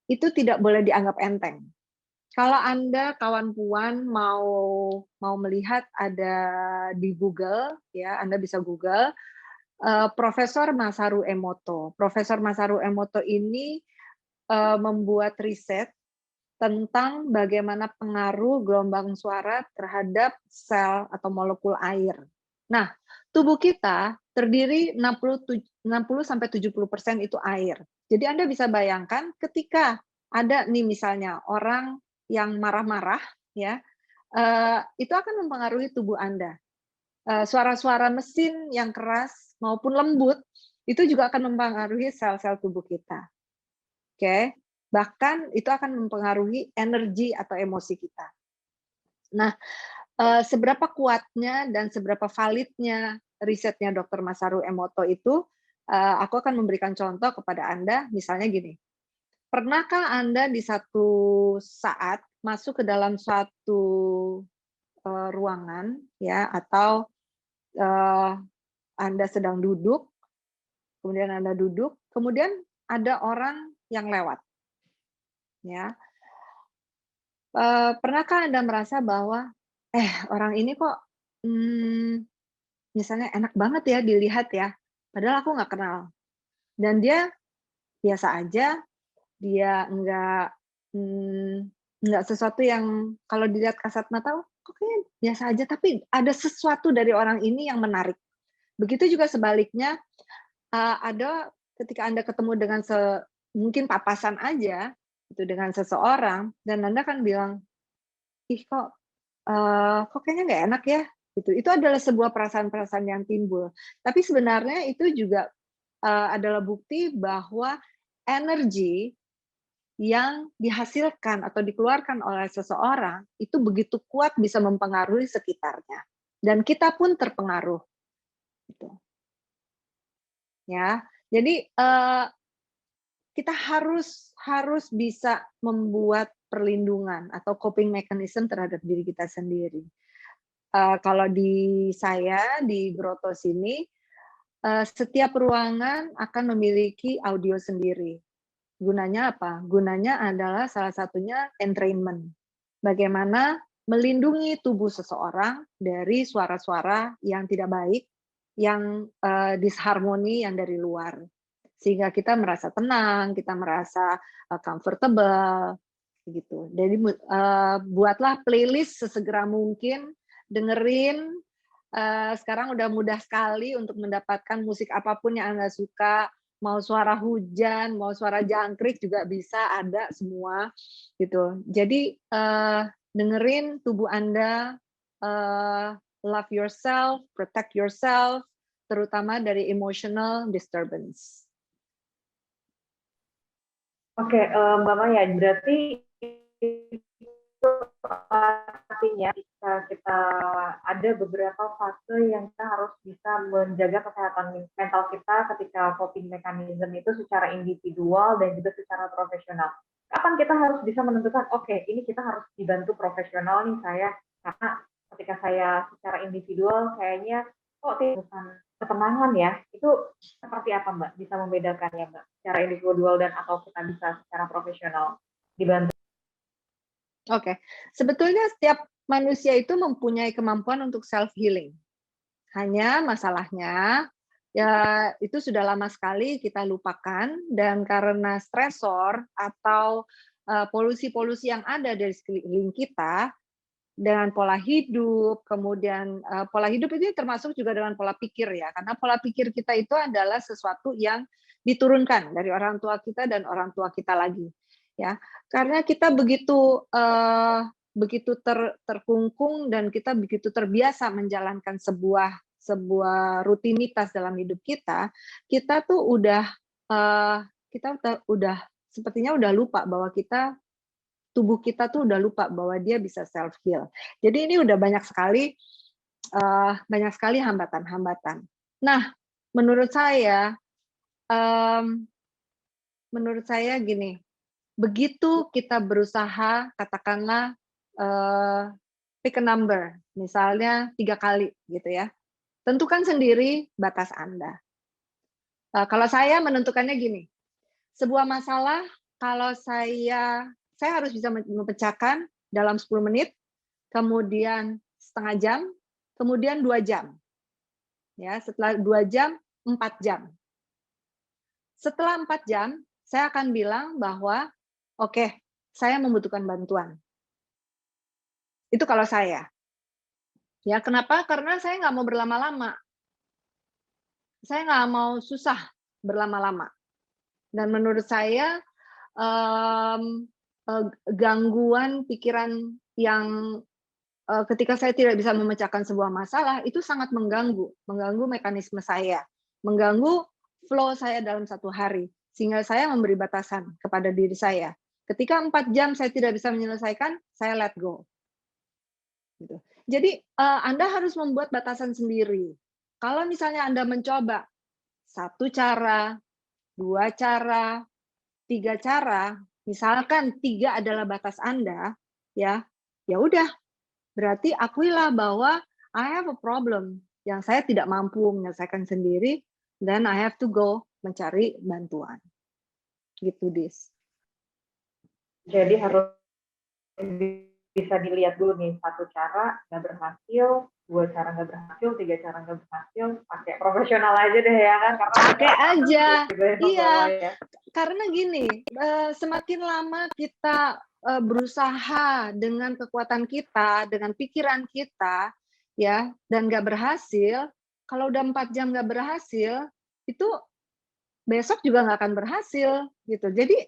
itu tidak boleh dianggap enteng. Kalau Anda kawan Puan mau melihat, ada di Google ya, Anda bisa Google Profesor Masaru Emoto. Profesor Masaru Emoto ini membuat riset tentang bagaimana pengaruh gelombang suara terhadap sel atau molekul air. Nah, tubuh kita terdiri 60-70% itu air. Jadi Anda bisa bayangkan ketika ada nih misalnya orang yang marah-marah ya, itu akan mempengaruhi tubuh Anda. Suara-suara mesin yang keras maupun lembut itu juga akan mempengaruhi sel-sel tubuh kita. Oke, bahkan itu akan mempengaruhi energi atau emosi kita. Nah, seberapa kuatnya dan seberapa validnya risetnya Dr. Masaru Emoto itu, aku akan memberikan contoh kepada Anda, misalnya gini, pernahkah Anda di satu saat masuk ke dalam suatu ruangan ya, atau Anda sedang duduk, kemudian ada orang yang lewat, ya. Pernahkah Anda merasa bahwa, orang ini kok, misalnya enak banget ya dilihat ya, padahal aku nggak kenal, dan dia biasa aja, dia nggak sesuatu yang kalau dilihat kasat mata, "Oh, kok kayaknya biasa aja," tapi ada sesuatu dari orang ini yang menarik. Begitu juga sebaliknya, ada ketika Anda ketemu dengan mungkin papasan aja, itu dengan seseorang, dan Anda kan bilang, "Ih, kok kayaknya nggak enak ya?" Gitu. Itu adalah sebuah perasaan-perasaan yang timbul. Tapi sebenarnya itu juga adalah bukti bahwa energi yang dihasilkan atau dikeluarkan oleh seseorang itu begitu kuat bisa mempengaruhi sekitarnya, dan kita pun terpengaruh, gitu. Ya, jadi kita harus bisa membuat perlindungan atau coping mechanism terhadap diri kita sendiri. Kalau di saya, di Grotto sini, setiap ruangan akan memiliki audio sendiri. Gunanya apa? Gunanya adalah salah satunya entrainment. bagaimana melindungi tubuh seseorang dari suara-suara yang tidak baik, yang disharmoni yang dari luar. Sehingga kita merasa tenang, kita merasa comfortable, gitu. Jadi buatlah playlist sesegera mungkin, dengerin. Sekarang udah mudah sekali untuk mendapatkan musik apapun yang Anda suka, mau suara hujan, mau suara jangkrik juga bisa, ada semua gitu. Jadi dengerin tubuh Anda, love yourself, protect yourself, terutama dari emotional disturbance. Oke, Mbak Maya, berarti itu artinya kita ada beberapa fase yang kita harus bisa menjaga kesehatan mental kita ketika coping mechanism itu secara individual dan juga secara profesional. Kapan kita harus bisa menentukan, oke, ini kita harus dibantu profesional nih saya, karena ketika saya secara individual kayaknya kok bukan ketenangan ya, itu seperti apa Mbak? Bisa membedakannya Mbak? Secara individual dan atau kita bisa secara profesional dibantu? Oke, sebetulnya setiap manusia itu mempunyai kemampuan untuk self healing. Hanya masalahnya ya itu sudah lama sekali kita lupakan, dan karena stresor atau polusi-polusi yang ada dari sekeliling kita dengan pola hidup, kemudian pola hidup itu termasuk juga dengan pola pikir ya, karena pola pikir kita itu adalah sesuatu yang diturunkan dari orang tua kita dan orang tua kita lagi, ya. Karena kita begitu terkungkung dan kita begitu terbiasa menjalankan sebuah rutinitas dalam hidup kita, kita tuh udah sepertinya udah lupa bahwa tubuh kita tuh udah lupa bahwa dia bisa self heal. Jadi ini udah banyak sekali hambatan-hambatan. Nah, menurut saya gini, begitu kita berusaha, katakanlah pick a number, misalnya 3 kali gitu ya. Tentukan sendiri batas Anda. Kalau saya menentukannya gini, sebuah masalah kalau saya harus bisa memecahkan dalam 10 menit, kemudian setengah jam, kemudian 2 jam. Ya, setelah 2 jam, 4 jam. Setelah 4 jam, saya akan bilang bahwa, oke, saya membutuhkan bantuan. Itu kalau saya. Ya, kenapa? Karena saya nggak mau berlama-lama. Saya nggak mau susah berlama-lama. Dan menurut saya, gangguan pikiran yang ketika saya tidak bisa memecahkan sebuah masalah, itu sangat mengganggu mekanisme saya, mengganggu flow saya dalam satu hari, sehingga saya memberi batasan kepada diri saya. Ketika 4 jam saya tidak bisa menyelesaikan, saya let go. Gitu. Jadi Anda harus membuat batasan sendiri. Kalau misalnya Anda mencoba 1 cara, 2 cara, 3 cara, misalkan 3 adalah batas Anda, ya udah, berarti akuilah bahwa I have a problem yang saya tidak mampu menyelesaikan sendiri, dan I have to go mencari bantuan. Gitu, Dis. Jadi harus bisa dilihat dulu nih, 1 cara nggak berhasil, 2 cara nggak berhasil, 3 cara nggak berhasil, pakai profesional aja deh ya kan, karena pakai aja. Iya, ya. Karena gini, semakin lama kita berusaha dengan kekuatan kita, dengan pikiran kita, ya, dan nggak berhasil, kalau udah 4 jam nggak berhasil, itu besok juga nggak akan berhasil, gitu. Jadi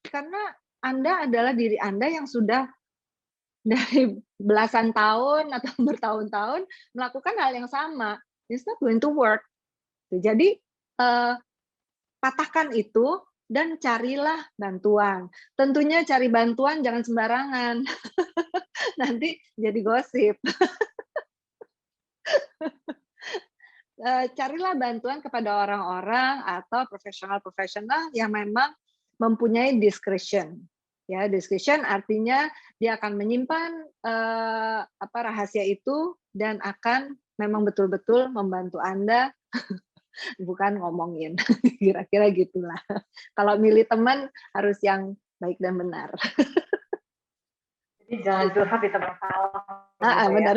karena Anda adalah diri Anda yang sudah dari belasan tahun atau bertahun-tahun melakukan hal yang sama, it's not going to work. Jadi patahkan itu dan carilah bantuan. Tentunya cari bantuan jangan sembarangan, nanti jadi gosip. Carilah bantuan kepada orang-orang atau profesional-profesional yang memang mempunyai discretion. Ya, discretion artinya dia akan menyimpan rahasia itu dan akan memang betul-betul membantu Anda, bukan ngomongin. Kira-kira gitulah. Kalau milih teman harus yang baik dan benar. Jadi jangan Gitu. curhat di tempat salah gitu ya. Benar.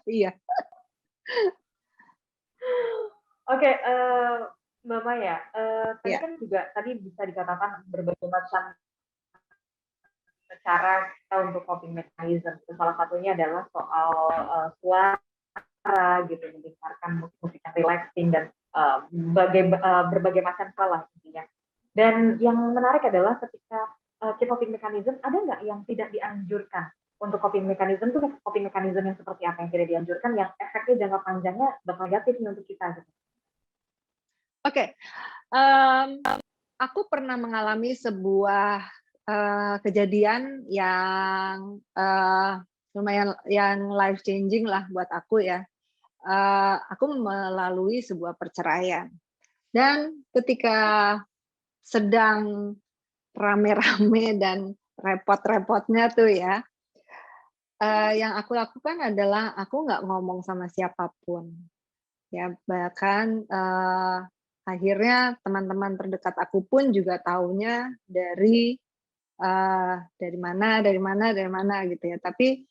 Iya. Oke, Mbak Maya, tadi Ya. kan juga tadi bisa dikatakan berbagai macam cara kita untuk coping mechanism. Salah satunya adalah soal suara gitu, mendengarkan musik-musik yang relaxing dan berbagai macam hal lah intinya. Dan yang menarik adalah ketika coping mechanism, ada nggak yang tidak dianjurkan untuk coping mechanism itu coping mechanism yang seperti apa yang tidak dianjurkan, yang efeknya jangka panjangnya bakal negatif nih untuk kita gitu. Oke. Aku pernah mengalami sebuah kejadian yang lumayan yang life changing lah buat aku ya. Aku melalui sebuah perceraian dan ketika sedang rame-rame dan repot-repotnya tuh ya, yang aku lakukan adalah aku nggak ngomong sama siapapun. Ya, bahkan akhirnya teman-teman terdekat aku pun juga taunya dari mana gitu ya. Tapi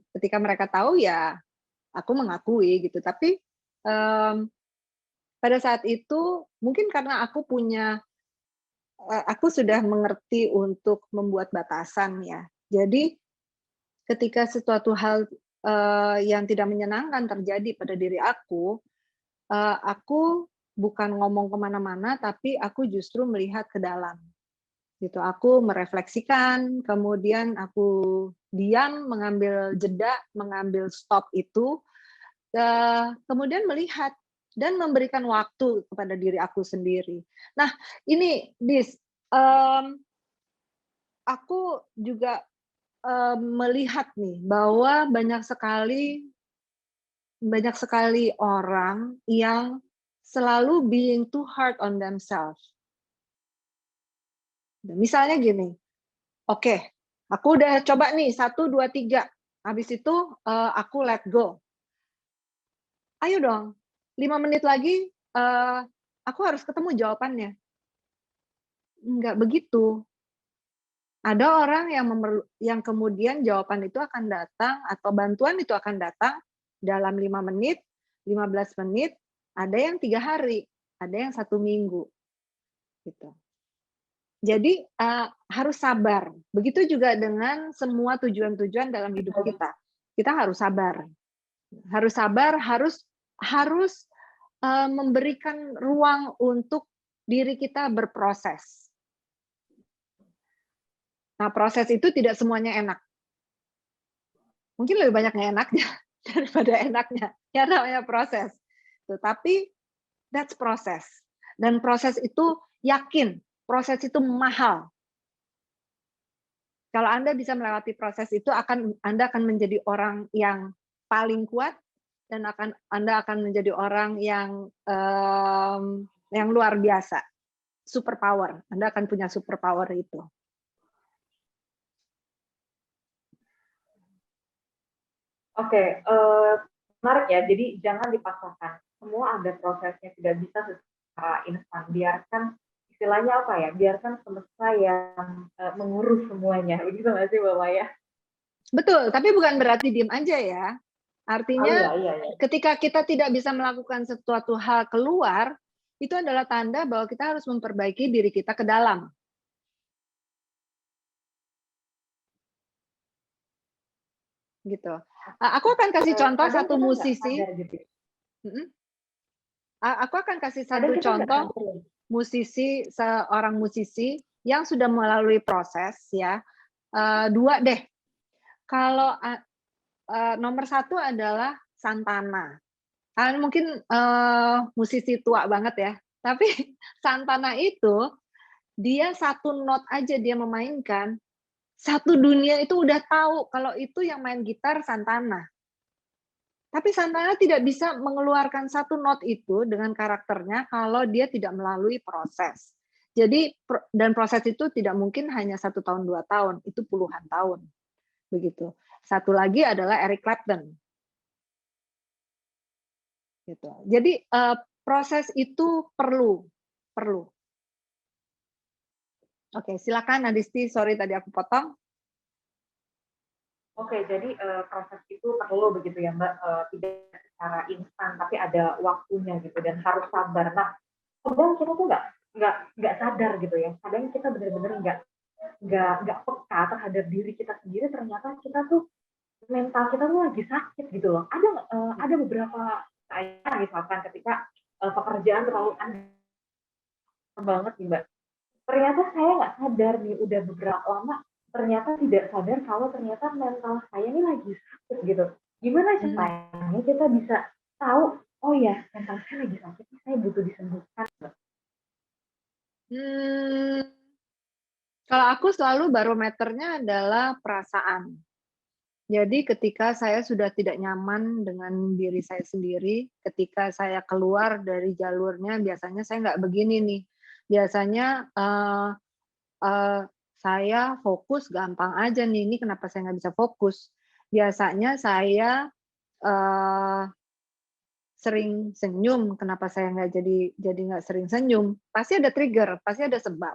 ketika mereka tahu ya aku mengakui gitu. Tapi pada saat itu mungkin karena aku sudah mengerti untuk membuat batasan ya. Jadi ketika sesuatu hal yang tidak menyenangkan terjadi pada diri aku bukan ngomong kemana-mana, tapi aku justru melihat ke dalam. Gitu, aku merefleksikan, kemudian aku diam, mengambil jeda, mengambil stop itu, kemudian melihat dan memberikan waktu kepada diri aku sendiri. Nah, ini aku juga melihat nih bahwa banyak sekali orang yang selalu being too hard on themselves. Misalnya gini, oke, aku udah coba nih 1, 2, 3, habis itu aku let go. Ayo dong, 5 menit lagi aku harus ketemu jawabannya. Enggak begitu. Ada orang yang kemudian jawaban itu akan datang atau bantuan itu akan datang dalam 5 menit, 15 menit, ada yang 3 hari, ada yang 1 minggu, gitu. Jadi, harus sabar. Begitu juga dengan semua tujuan-tujuan dalam hidup kita. Kita harus sabar. Harus sabar, harus memberikan ruang untuk diri kita berproses. Nah, proses itu tidak semuanya enak. Mungkin lebih banyak nggak enaknya daripada enaknya. Ya namanya proses. Tapi that's proses. Dan proses itu yakin, proses itu mahal. Kalau Anda bisa melewati proses itu, Anda akan menjadi orang yang paling kuat dan Anda akan menjadi orang yang luar biasa, super power. Anda akan punya super power itu. Oke, menarik ya. Jadi jangan dipaksakan. Semua ada prosesnya, tidak bisa secara instan. Biarkan istilahnya apa ya? Biarkan semesta yang mengurus semuanya. Begitu nggak sih, Mbak Maya? Betul, tapi bukan berarti diem aja ya. Oh Artinya iya. ketika kita tidak bisa melakukan sesuatu hal keluar, itu adalah tanda bahwa kita harus memperbaiki diri kita ke dalam. Gitu. Aku akan kasih contoh Kadang satu kita nggak musisi. sadar gitu. Aku akan kasih Kadang satu kita nggak contoh sadar. seorang musisi yang sudah melalui proses ya. 2 deh. Kalau nomor 1 adalah Santana. Mungkin musisi tua banget ya. Tapi Santana itu dia 1 not aja dia memainkan, satu dunia itu udah tahu kalau itu yang main gitar Santana. Tapi Santana tidak bisa mengeluarkan 1 not itu dengan karakternya kalau dia tidak melalui proses. Jadi dan proses itu tidak mungkin hanya 1 tahun, 2 tahun, itu puluhan tahun. Begitu. Satu lagi adalah Eric Clapton. Gitu. Jadi proses itu perlu. Oke, silakan Adisti, sorry tadi aku potong. Oke, jadi proses itu perlu begitu ya Mbak, tidak secara instan, tapi ada waktunya gitu dan harus sabar. Nah, kadang kita tuh nggak sadar gitu ya, kadang kita benar-benar nggak peka terhadap diri kita sendiri, ternyata kita tuh mental kita tuh lagi sakit gitu loh. Ada beberapa saya misalkan ketika, pekerjaan terlalu banget nih Mbak, ternyata saya nggak sadar nih udah beberapa lama, ternyata tidak sadar kalau ternyata mental saya ini lagi sakit gitu. Gimana Hmm. caranya kita bisa tahu, oh ya mental saya lagi sakit, saya butuh disembuhkan. Hmm, kalau aku selalu barometernya adalah perasaan. Jadi ketika saya sudah tidak nyaman dengan diri saya sendiri, ketika saya keluar dari jalurnya, biasanya saya nggak begini nih. Biasanya saya fokus gampang aja nih, ini kenapa saya nggak bisa fokus? Biasanya saya eh, sering senyum, kenapa saya nggak jadi nggak sering senyum? Pasti ada trigger, pasti ada sebab.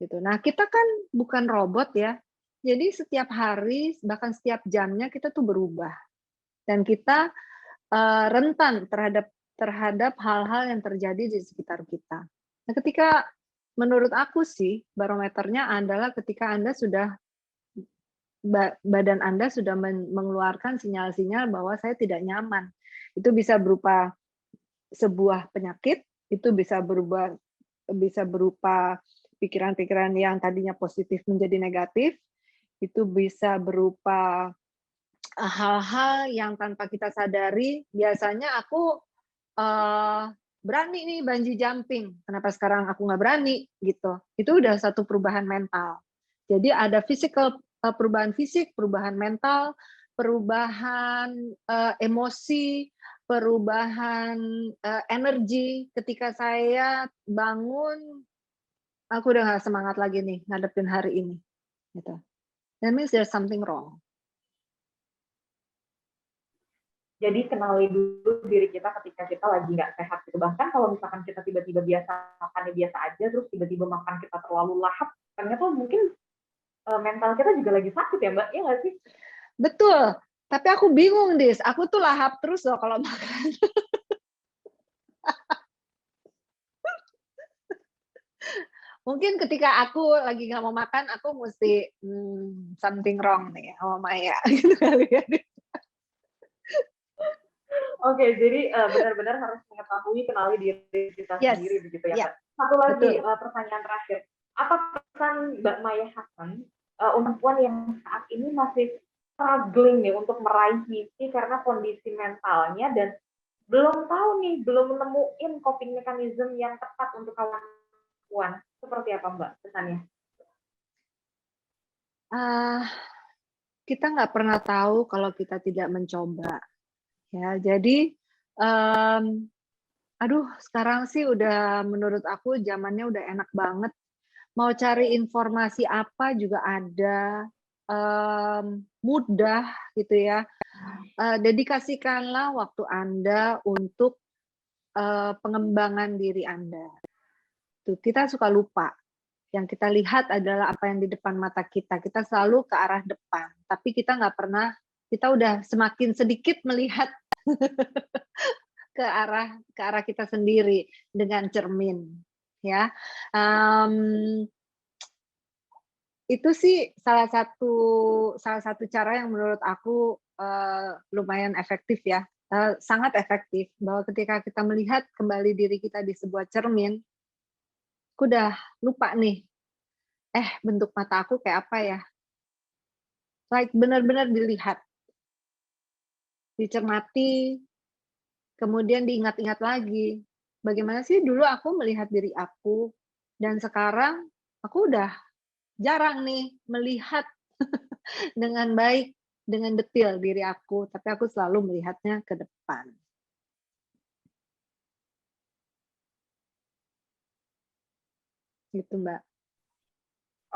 Gitu. Nah, kita kan bukan robot ya. Jadi setiap hari, bahkan setiap jamnya kita tuh berubah dan kita rentan terhadap terhadap hal-hal yang terjadi di sekitar kita. Nah, ketika menurut aku sih barometernya adalah ketika Anda sudah badan Anda sudah mengeluarkan sinyal-sinyal bahwa saya tidak nyaman. Itu bisa berupa sebuah penyakit, itu bisa berupa pikiran-pikiran yang tadinya positif menjadi negatif, itu bisa berupa hal-hal yang tanpa kita sadari. Biasanya aku berani nih bungee jumping, kenapa sekarang aku nggak berani gitu. Itu udah satu perubahan mental. Jadi ada perubahan fisik, perubahan mental, perubahan emosi, perubahan energi. Ketika saya bangun, aku udah nggak semangat lagi nih ngadepin hari ini. Gitu. That means there's something wrong. Jadi kenali dulu diri kita ketika kita lagi nggak sehat gitu. Bahkan kalau misalkan kita tiba-tiba makannya biasa aja, terus tiba-tiba makan kita terlalu lahap, ternyata mungkin mental kita juga lagi sakit ya Mbak, iya nggak sih? Betul. Tapi aku bingung, Dis. Aku tuh lahap terus loh kalau makan. Mungkin ketika aku lagi nggak mau makan, aku mesti something wrong nih sama Maya gitu kali ya. Oke, jadi benar-benar harus mengetahui, kenali diri kita Yes, sendiri begitu ya ya, Mbak. Satu lagi betul. pertanyaan terakhir, apa pesan Mbak Maya Hasan untuk perempuan yang saat ini masih struggling nih untuk meraih mimpi karena kondisi mentalnya dan belum tahu nih, belum nemuin coping mechanism yang tepat untuk kawan-kawan. Seperti apa Mbak pesannya? Ah, kita nggak pernah tahu kalau kita tidak mencoba. Ya, jadi, aduh, sekarang sih udah menurut aku zamannya udah enak banget. Mau cari informasi apa juga ada, mudah gitu ya. Dedikasikanlah waktu Anda untuk pengembangan diri Anda. Tuh, kita suka lupa. Yang kita lihat adalah apa yang di depan mata kita. Kita selalu ke arah depan, tapi kita nggak pernah. Kita udah semakin sedikit melihat ke arah kita sendiri dengan cermin, ya. Um, itu sih salah satu cara yang menurut aku lumayan efektif ya. Sangat efektif bahwa ketika kita melihat kembali diri kita di sebuah cermin, aku udah lupa nih, bentuk mata aku kayak apa ya? Like benar-benar dilihat, dicermati, kemudian diingat-ingat lagi. Bagaimana sih dulu aku melihat diri aku, dan sekarang aku udah jarang nih melihat dengan baik, dengan detail diri aku, tapi aku selalu melihatnya ke depan. Gitu, Mbak.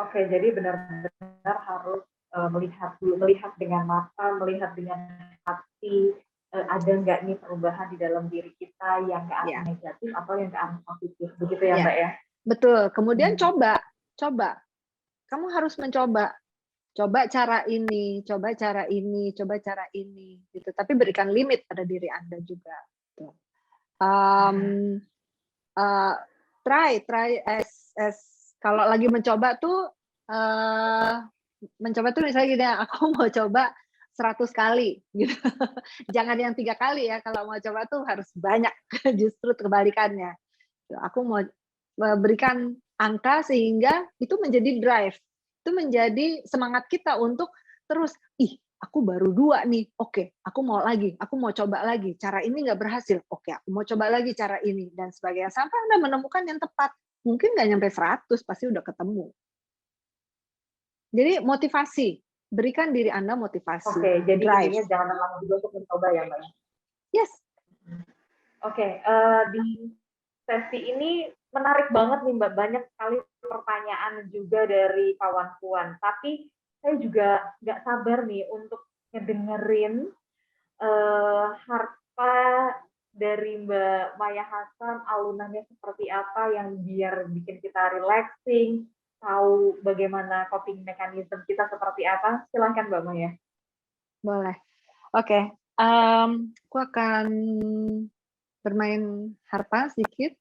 Oke, jadi benar-benar harus melihat dulu, melihat dengan mata, melihat dengan hati, ada nggak nih perubahan di dalam diri kita yang ke arah Ya, negatif atau yang ke arah positif, begitu ya ya, Mbak ya? betul. Kemudian Hmm. coba. Kamu harus mencoba. Coba cara ini, coba cara ini, coba cara ini, gitu. Tapi berikan limit pada diri Anda juga. Gitu. Um, try as kalau lagi mencoba tuh misalnya gini, aku mau coba 100 kali gitu. Jangan yang 3 kali ya, kalau mau coba tuh harus banyak, justru kebalikannya. Aku mau berikan angka sehingga itu menjadi drive, itu menjadi semangat kita untuk terus, ih aku baru 2 nih, oke aku mau lagi, aku mau coba lagi, cara ini nggak berhasil, oke aku mau coba lagi cara ini, dan sebagainya, sampai Anda menemukan yang tepat. Mungkin nggak nyampe 100, pasti udah ketemu. Jadi motivasi, berikan diri Anda motivasi, Oke, jadi drive. intinya jangan lelah juga untuk mencoba ya Mbak. Yes. Oke, di sesi ini menarik banget nih Mbak, banyak sekali pertanyaan juga dari kawan-kawan. Tapi saya juga nggak sabar nih untuk ngedengerin harpa dari Mbak Maya Hasan, alunannya seperti apa yang biar bikin kita relaxing, tahu bagaimana coping mechanism kita seperti apa. Silahkan Mbak Maya. Boleh. Oke, aku akan bermain harpa sedikit,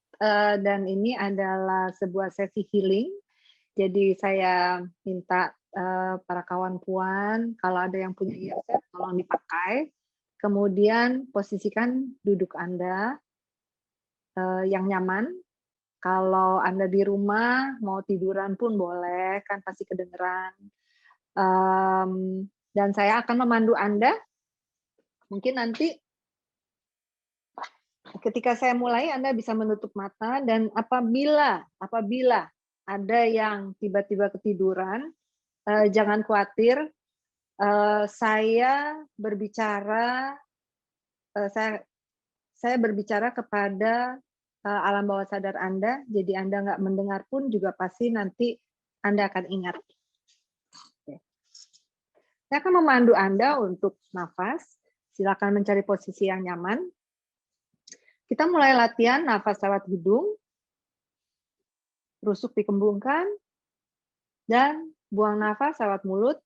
dan ini adalah sebuah sesi healing. Jadi saya minta para kawan-kawan, kalau ada yang punya earset, tolong dipakai. Kemudian posisikan duduk Anda yang nyaman. Kalau Anda di rumah, mau tiduran pun boleh, kan pasti kedengeran. Dan saya akan memandu Anda. Mungkin nanti ketika saya mulai, Anda bisa menutup mata, dan apabila ada yang tiba-tiba ketiduran, jangan khawatir. Saya berbicara kepada alam bawah sadar Anda, jadi Anda nggak mendengar pun juga pasti nanti Anda akan ingat. Saya akan memandu Anda untuk nafas. Silakan mencari posisi yang nyaman. Kita mulai latihan nafas lewat hidung, rusuk dikembungkan, dan buang nafas lewat mulut,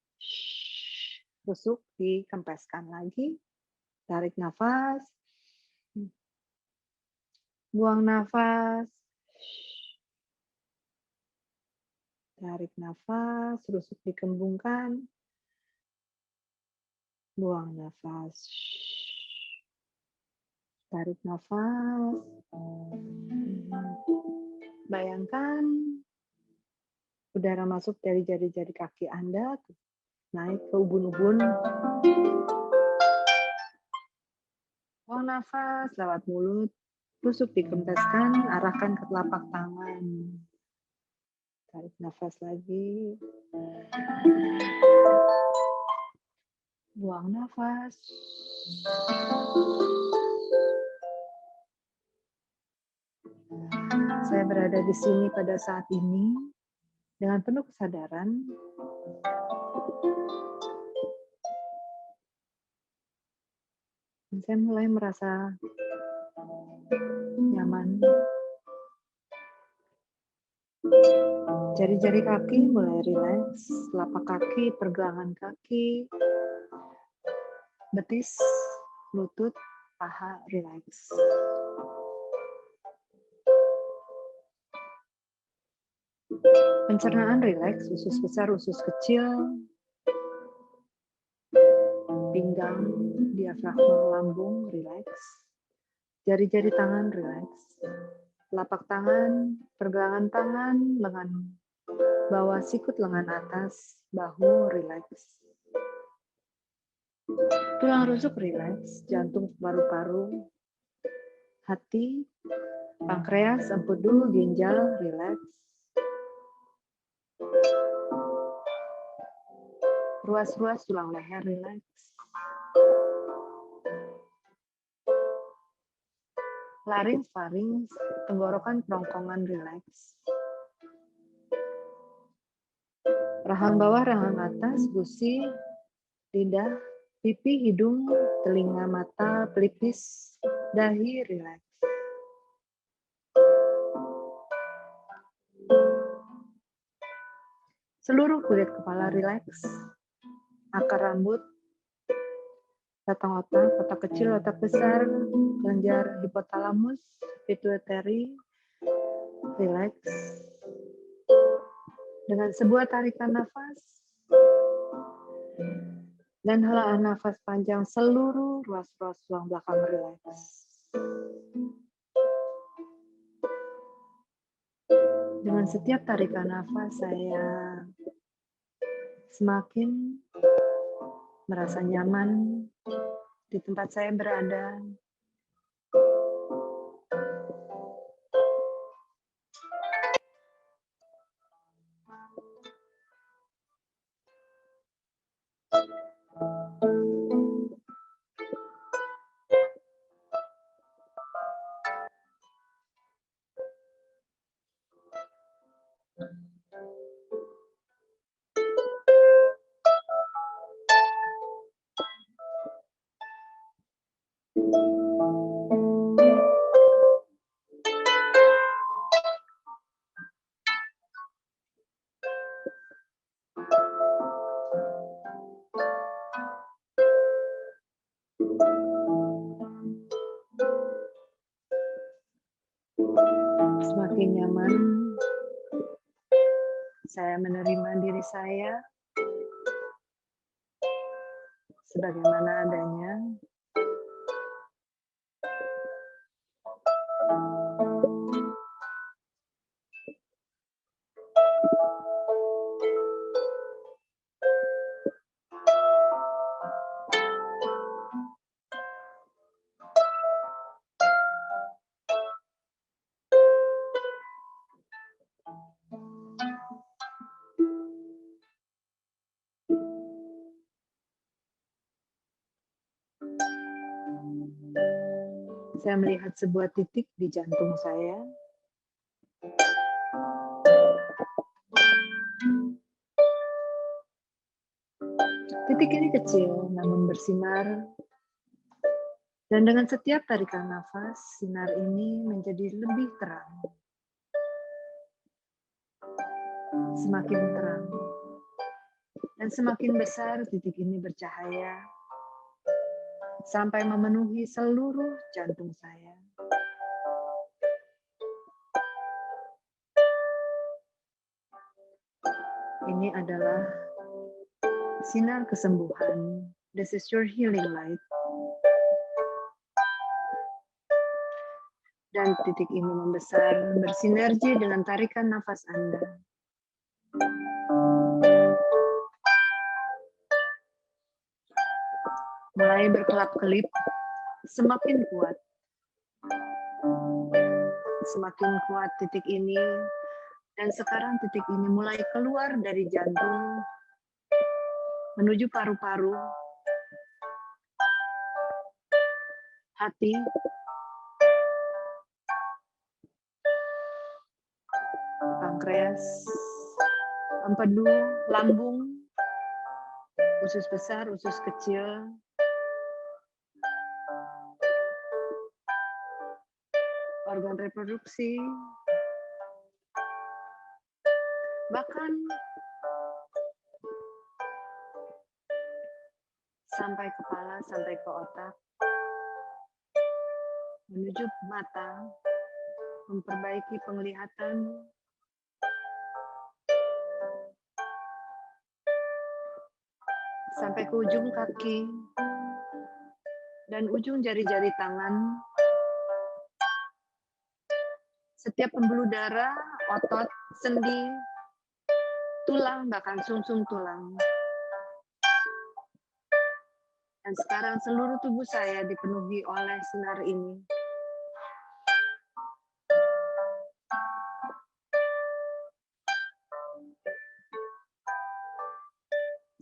rusuk dikempeskan lagi, tarik nafas, buang nafas, tarik nafas, rusuk dikembungkan, buang nafas, tarik nafas. Bayangkan udara masuk dari jari-jari kaki Anda, naik ke ubun-ubun. Buang nafas lewat mulut, rusuk dikempeskan, arahkan ke telapak tangan. Tarik nafas lagi. Buang nafas. Saya berada di sini pada saat ini dengan penuh kesadaran. Dan saya mulai merasa nyaman. Jari-jari kaki mulai rileks, telapak kaki, pergelangan kaki, betis, lutut, paha rileks. Pencernaan rileks, usus besar, usus kecil, pinggang, diafragma, lambung rileks. Jari-jari tangan rileks. Telapak tangan, pergelangan tangan, lengan bawah sikut, lengan atas, bahu rileks. Tulang rusuk rileks, jantung, paru-paru, hati, pankreas, empedu, ginjal rileks. Ruas-ruas tulang leher rileks. Larynx, farinx, tenggorokan, kerongkongan rileks. Rahang bawah, rahang atas, gusi, lidah, pipi, hidung, telinga, mata, pelipis, dahi rileks. Seluruh kulit kepala rileks. akar rambut, batang otak kecil, otak besar, kelenjar hipotalamus, pituitary, relax. Dengan sebuah tarikan nafas, dan helaan nafas panjang, seluruh ruas-ruas tulang belakang relax. Dengan setiap tarikan nafas, saya semakin merasa nyaman di tempat saya berada. Semakin nyaman, saya menerima diri saya sebagaimana adanya. Saya melihat sebuah titik di jantung saya. Titik ini kecil namun bersinar. Dan dengan setiap tarikan nafas, sinar ini menjadi lebih terang. Semakin terang. Dan semakin besar titik ini bercahaya sampai memenuhi seluruh jantung saya. Ini adalah sinar kesembuhan. This is your healing light. Dan titik ini membesar, bersinergi dengan tarikan nafas Anda. Mulai berkelap-kelip, semakin kuat. Semakin kuat titik ini, dan sekarang titik ini mulai keluar dari jantung, menuju paru-paru, hati, pankreas, empedu, lambung, usus besar, usus kecil, organ reproduksi, bahkan sampai kepala, sampai ke otak, menuju mata, memperbaiki penglihatan, sampai ke ujung kaki, dan ujung jari-jari tangan. Setiap pembuluh darah, otot, sendi, tulang, bahkan sumsum tulang. Dan sekarang seluruh tubuh saya dipenuhi oleh sinar ini.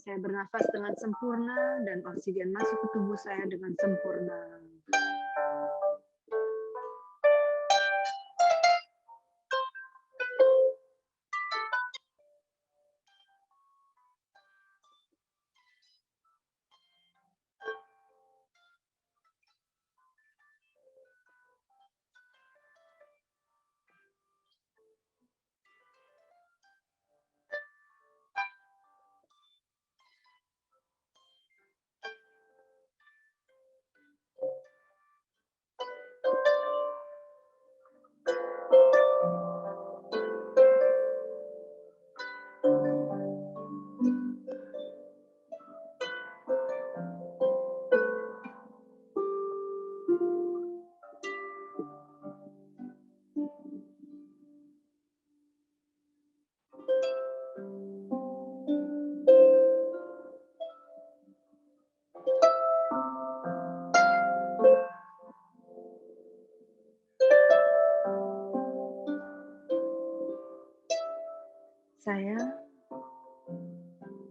Saya bernafas dengan sempurna dan oksigen masuk ke tubuh saya dengan sempurna. saya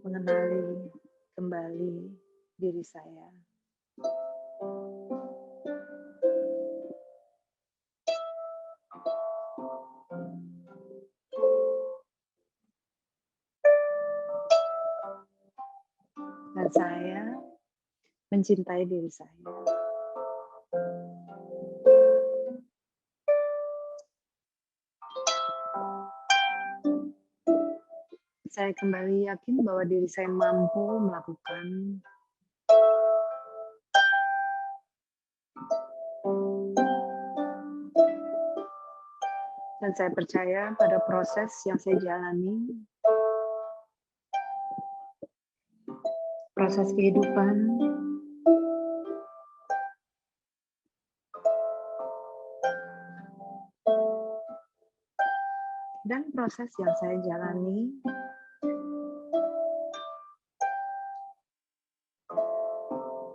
mengenali kembali diri saya. Dan saya mencintai diri saya. Saya kembali yakin bahwa diri saya mampu melakukan dan saya percaya pada proses yang saya jalani, proses kehidupan, dan proses yang saya jalani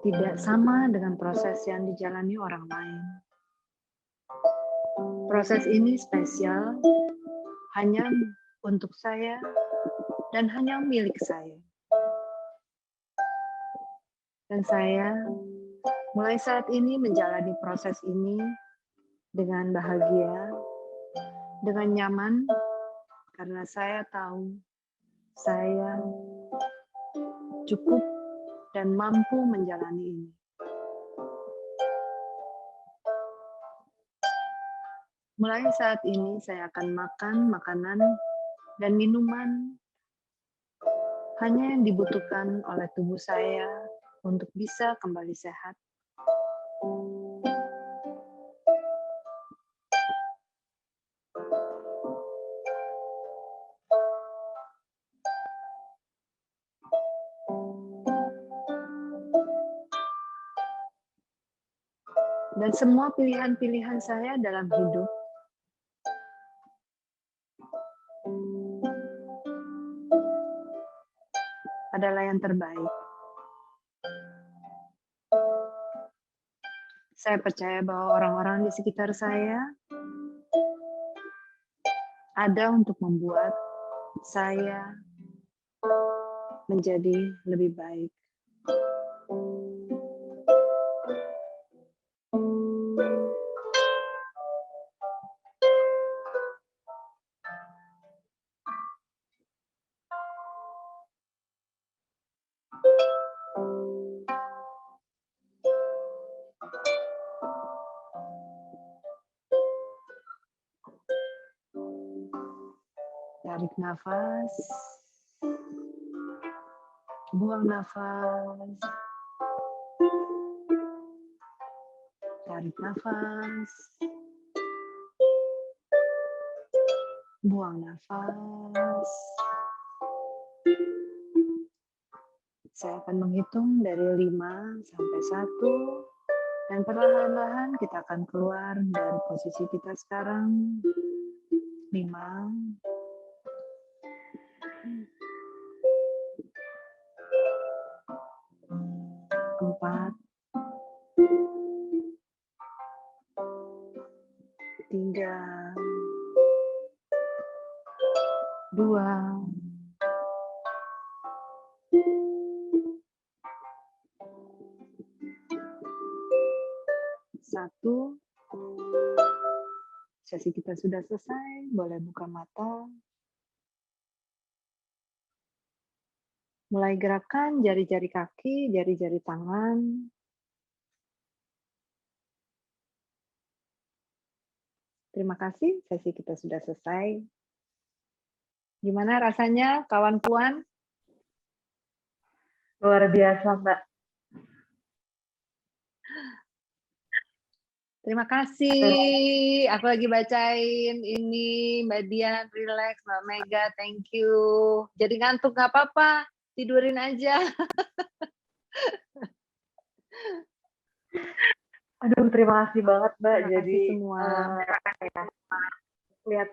tidak sama dengan proses yang dijalani orang lain. Proses ini spesial hanya untuk saya dan hanya milik saya. Dan saya mulai saat ini menjalani proses ini dengan bahagia, dengan nyaman, karena saya tahu saya cukup dan mampu menjalani ini. Mulai saat ini saya akan makan makanan dan minuman hanya yang dibutuhkan oleh tubuh saya untuk bisa kembali sehat. Dan semua pilihan-pilihan saya dalam hidup adalah yang terbaik. Saya percaya bahwa orang-orang di sekitar saya ada untuk membuat saya menjadi lebih baik. Tarik nafas, buang nafas, tarik nafas, buang nafas. Saya akan menghitung dari 5 sampai 1, dan perlahan-lahan kita akan keluar dari posisi kita sekarang. 5, 4, 3, 2, 1. Sesi kita sudah selesai, boleh buka mata. Mulai gerakan jari-jari kaki, jari-jari tangan. Terima kasih, sesi kita sudah selesai. Gimana rasanya, kawan Puan? Luar biasa, Mbak. Terima kasih. Aku lagi bacain ini, Mbak Dian, relax, Mbak Mega, thank you. Jadi ngantuk nggak apa-apa, tidurin aja. Aduh, terima kasih banget, Mbak. Terima Jadi kasih semua. Lihat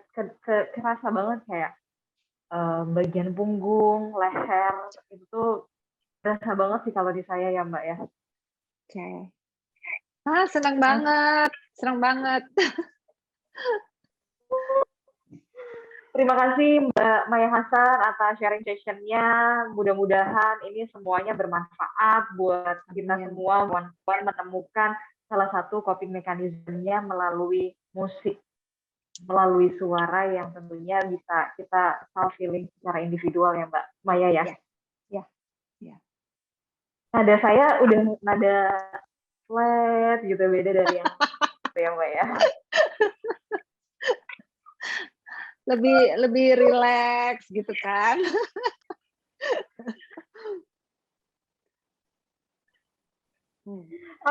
kerasa banget kayak bagian punggung, leher itu berasa banget sih kalau di saya ya, Mbak ya. Oke. Senang banget, senang banget. Terima kasih Mbak Maya Hasan atas sharing session-nya. Mudah-mudahan ini semuanya bermanfaat buat kita semua, kawan-kawan menemukan salah satu coping mekanismenya melalui musik, melalui suara yang tentunya bisa kita self healing secara individual ya Mbak Maya ya. Ya. Nada saya udah nada flat gitu, beda dari yang ya Mbak ya. Lebih rileks gitu kan.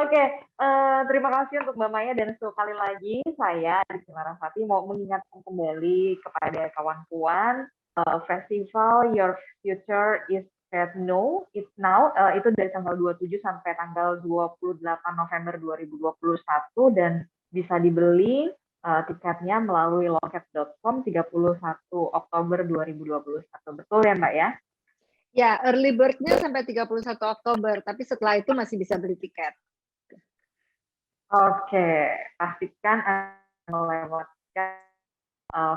Oke, terima kasih untuk Mbak Maya, dan sekali lagi saya di Larasati mau mengingatkan kembali kepada kawan-kawan, festival Your Future is Set No, It's Now, itu dari tanggal 27 sampai tanggal 28 November 2021, dan bisa dibeli tiketnya melalui loket.com 31 Oktober 2021. Betul ya Mbak ya? Ya, early bird-nya sampai 31 Oktober, tapi setelah itu masih bisa beli tiket. Oke, pastikan melewatkan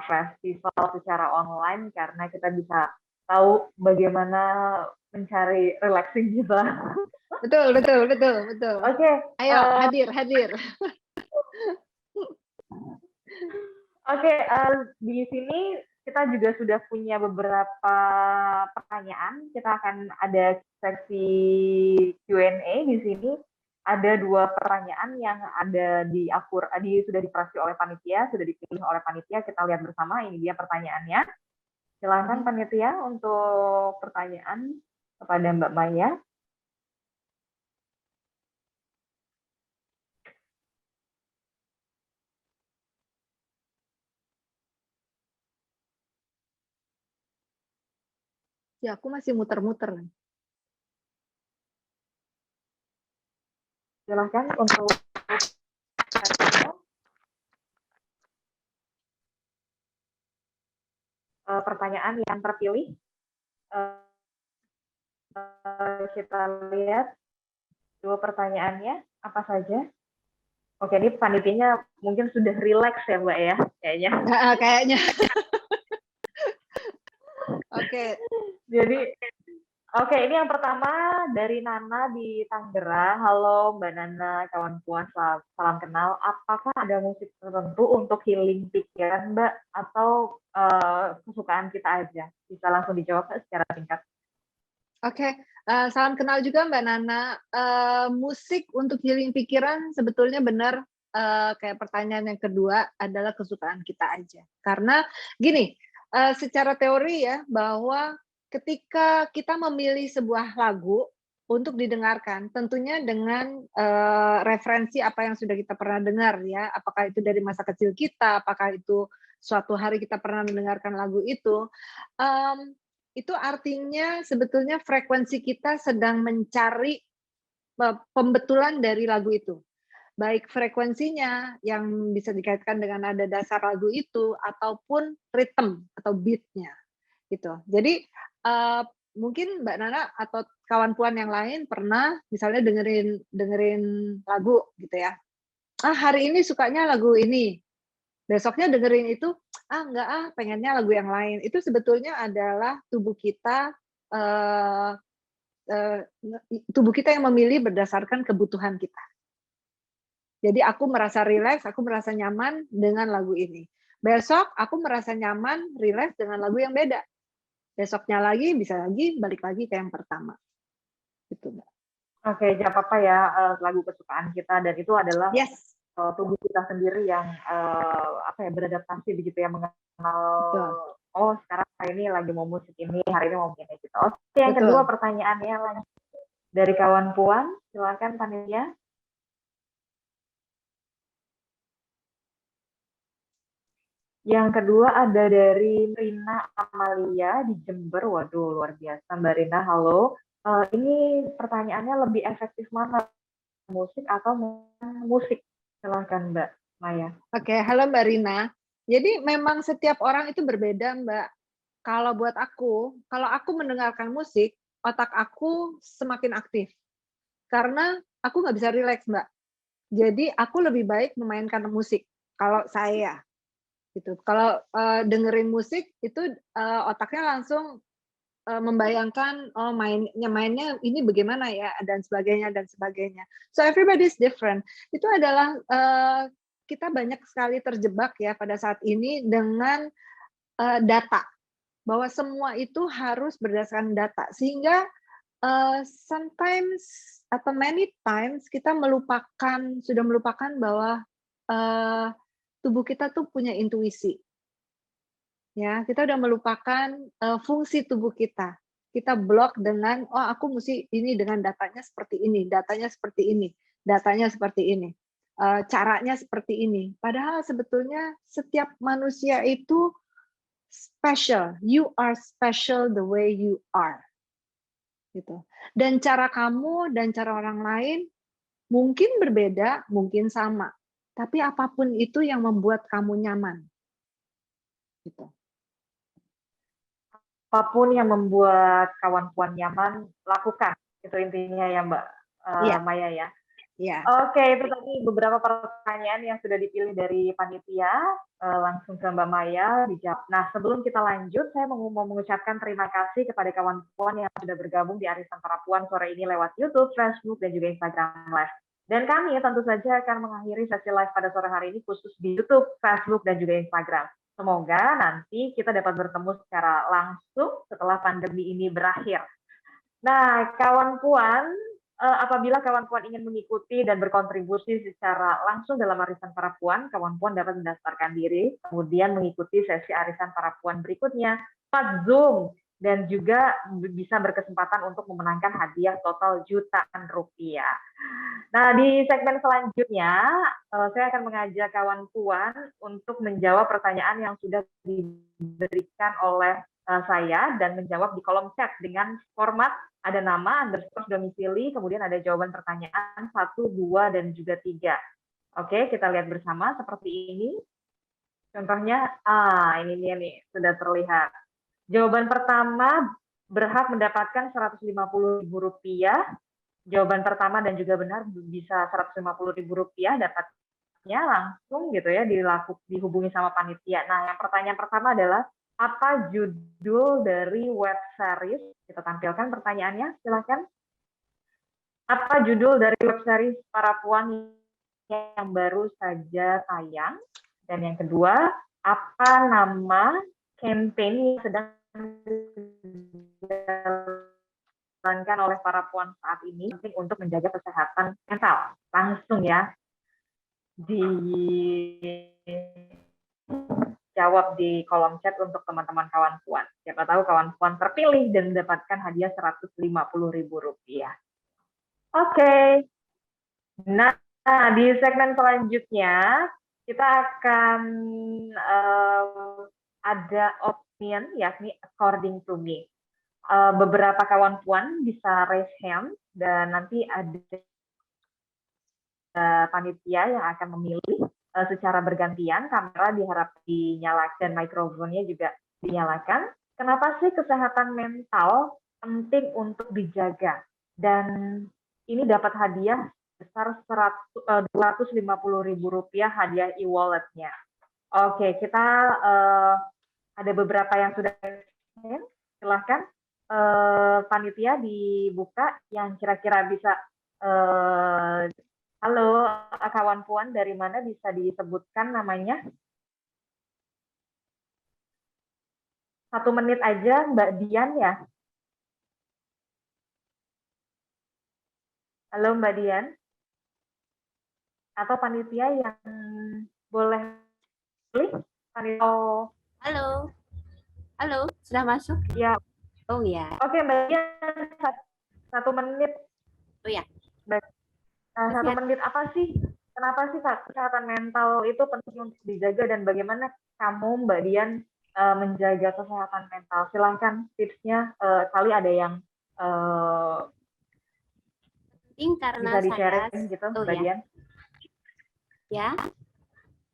festival secara online karena kita bisa tahu bagaimana mencari relaxing kita. Betul. Oke, Ayo, hadir. Oke, di sini kita juga sudah punya beberapa pertanyaan. Kita akan ada seksi Q&A di sini. Ada 2 pertanyaan yang ada sudah diproses oleh panitia, sudah dipilih oleh panitia. Kita lihat bersama, ini dia pertanyaannya. Silakan panitia untuk pertanyaan kepada Mbak Maya. Ya, aku masih muter-muter. Silakan untuk pertanyaan yang terpilih. Kita lihat 2 pertanyaannya apa saja. Oke, ini panitianya mungkin sudah rileks ya Mbak ya, kayaknya. Kayaknya. Oke. Jadi, oke, ini yang pertama dari Nana di Tangerang. Halo Mbak Nana, kawan puan, salam kenal. Apakah ada musik tertentu untuk healing pikiran Mbak, atau kesukaan kita aja? Bisa langsung dijawab secara singkat. Oke, salam kenal juga Mbak Nana. Musik untuk healing pikiran sebetulnya benar, kayak pertanyaan yang kedua adalah kesukaan kita aja. Karena gini, secara teori ya, bahwa ketika kita memilih sebuah lagu untuk didengarkan, tentunya dengan referensi apa yang sudah kita pernah dengar ya, apakah itu dari masa kecil kita, apakah itu suatu hari kita pernah mendengarkan lagu itu artinya sebetulnya frekuensi kita sedang mencari pembetulan dari lagu itu. Baik frekuensinya yang bisa dikaitkan dengan nada dasar lagu itu, ataupun ritme atau beat-nya gitu. Jadi mungkin Mbak Nana atau kawan puan yang lain pernah misalnya dengerin lagu gitu ya. Hari ini sukanya lagu ini. Besoknya dengerin itu, enggak pengennya lagu yang lain. Itu sebetulnya adalah tubuh kita yang memilih berdasarkan kebutuhan kita. Jadi aku merasa rileks, aku merasa nyaman dengan lagu ini. Besok aku merasa nyaman, rileks dengan lagu yang beda. Besoknya lagi bisa lagi balik lagi ke yang pertama. Gitu, Mbak. Oke, jangan apa-apa ya, lagu kesukaan kita, dan itu adalah tubuh kita sendiri yang beradaptasi begitu ya, mengenal sekarang hari ini lagi mau musik ini, hari ini mau ini gitu. Oke, yang kedua pertanyaannya lagi dari kawan puan, silakan panitia. Yang kedua ada dari Rina Amalia di Jember. Waduh, luar biasa Mbak Rina, halo. Ini pertanyaannya lebih efektif mana, musik atau musik? Silahkan Mbak Maya. Oke, halo Mbak Rina. Jadi memang setiap orang itu berbeda Mbak. Kalau buat aku, kalau aku mendengarkan musik, otak aku semakin aktif. Karena aku nggak bisa rileks Mbak. Jadi aku lebih baik memainkan musik, kalau saya. gitu. Kalau dengerin musik itu otaknya langsung membayangkan oh mainnya ini bagaimana ya dan sebagainya dan sebagainya. So everybody is different. Itu adalah kita banyak sekali terjebak ya pada saat ini dengan data, bahwa semua itu harus berdasarkan data, sehingga sometimes atau many times kita sudah melupakan bahwa tubuh kita tuh punya intuisi. Ya, kita udah melupakan fungsi tubuh kita. Kita blok dengan oh aku mesti ini dengan datanya seperti ini, datanya seperti ini, datanya seperti ini. Caranya seperti ini. Padahal sebetulnya setiap manusia itu special. You are special the way you are. Gitu. Dan cara kamu dan cara orang lain mungkin berbeda, mungkin sama. Tapi apapun itu yang membuat kamu nyaman. Gitu. Apapun yang membuat kawan puan nyaman, lakukan. Itu intinya ya Mbak Maya ya. Ya. Oke, itu tadi beberapa pertanyaan yang sudah dipilih dari panitia. Langsung ke Mbak Maya dijawab. Nah, sebelum kita lanjut, saya mau mengucapkan terima kasih kepada kawan puan yang sudah bergabung di Arisan Para Puan sore ini lewat YouTube, Facebook, dan juga Instagram Live. Dan kami tentu saja akan mengakhiri sesi live pada sore hari ini khusus di YouTube, Facebook, dan juga Instagram. Semoga nanti kita dapat bertemu secara langsung setelah pandemi ini berakhir. Nah, kawan puan, apabila kawan puan ingin mengikuti dan berkontribusi secara langsung dalam Arisan Para Puan, kawan puan dapat mendaftarkan diri, kemudian mengikuti sesi Arisan Para Puan berikutnya lewat Zoom, dan juga bisa berkesempatan untuk memenangkan hadiah total jutaan rupiah. Nah, di segmen selanjutnya, saya akan mengajak kawan puan untuk menjawab pertanyaan yang sudah diberikan oleh saya dan menjawab di kolom chat dengan format ada nama, underscore, domisili, kemudian ada jawaban pertanyaan 1, 2, dan juga 3. Oke, kita lihat bersama seperti ini. Contohnya, ini dia nih, sudah terlihat. Jawaban pertama berhak mendapatkan Rp150.000. Jawaban pertama dan juga benar bisa Rp150.000, dapatnya langsung gitu ya, dihubungi sama panitia. Nah, yang pertanyaan pertama adalah apa judul dari web series? Kita tampilkan pertanyaannya, silakan. Apa judul dari web series Para Puan yang baru saja tayang? Dan yang kedua, apa nama campaign yang sedang dijalankan oleh para puan saat ini penting untuk menjaga kesehatan mental? Langsung ya dijawab di kolom chat untuk teman-teman kawan puan. Siapa tahu kawan puan terpilih dan mendapatkan hadiah Rp150.000. Oke. Nah, di segmen selanjutnya kita akan ada opinion, yakni according to me. Beberapa kawan puan bisa raise hand dan nanti ada panitia yang akan memilih secara bergantian. Kamera diharap dinyalakan dan mikrofonnya juga dinyalakan. Kenapa sih kesehatan mental penting untuk dijaga? Dan ini dapat hadiah besar Rp250.000 hadiah e-walletnya. Oke, kita ada beberapa yang sudah, silahkan panitia dibuka yang kira-kira bisa. Halo, kawan puan, dari mana bisa disebutkan namanya? 1 menit aja, Mbak Dian ya. Halo Mbak Dian. Atau panitia yang boleh pilih? Halo. Halo, sudah masuk? Ya. Oh ya. Oke Mbak Dian, 1 menit. Oh ya. Baik. Nah, 1 menit apa sih? Kenapa sih kesehatan mental itu penting untuk dijaga dan bagaimana kamu Mbak Dian menjaga kesehatan mental? Silahkan tipsnya, kali ada yang penting karena bisa di-sharing gitu, Mbak Dian. Ya,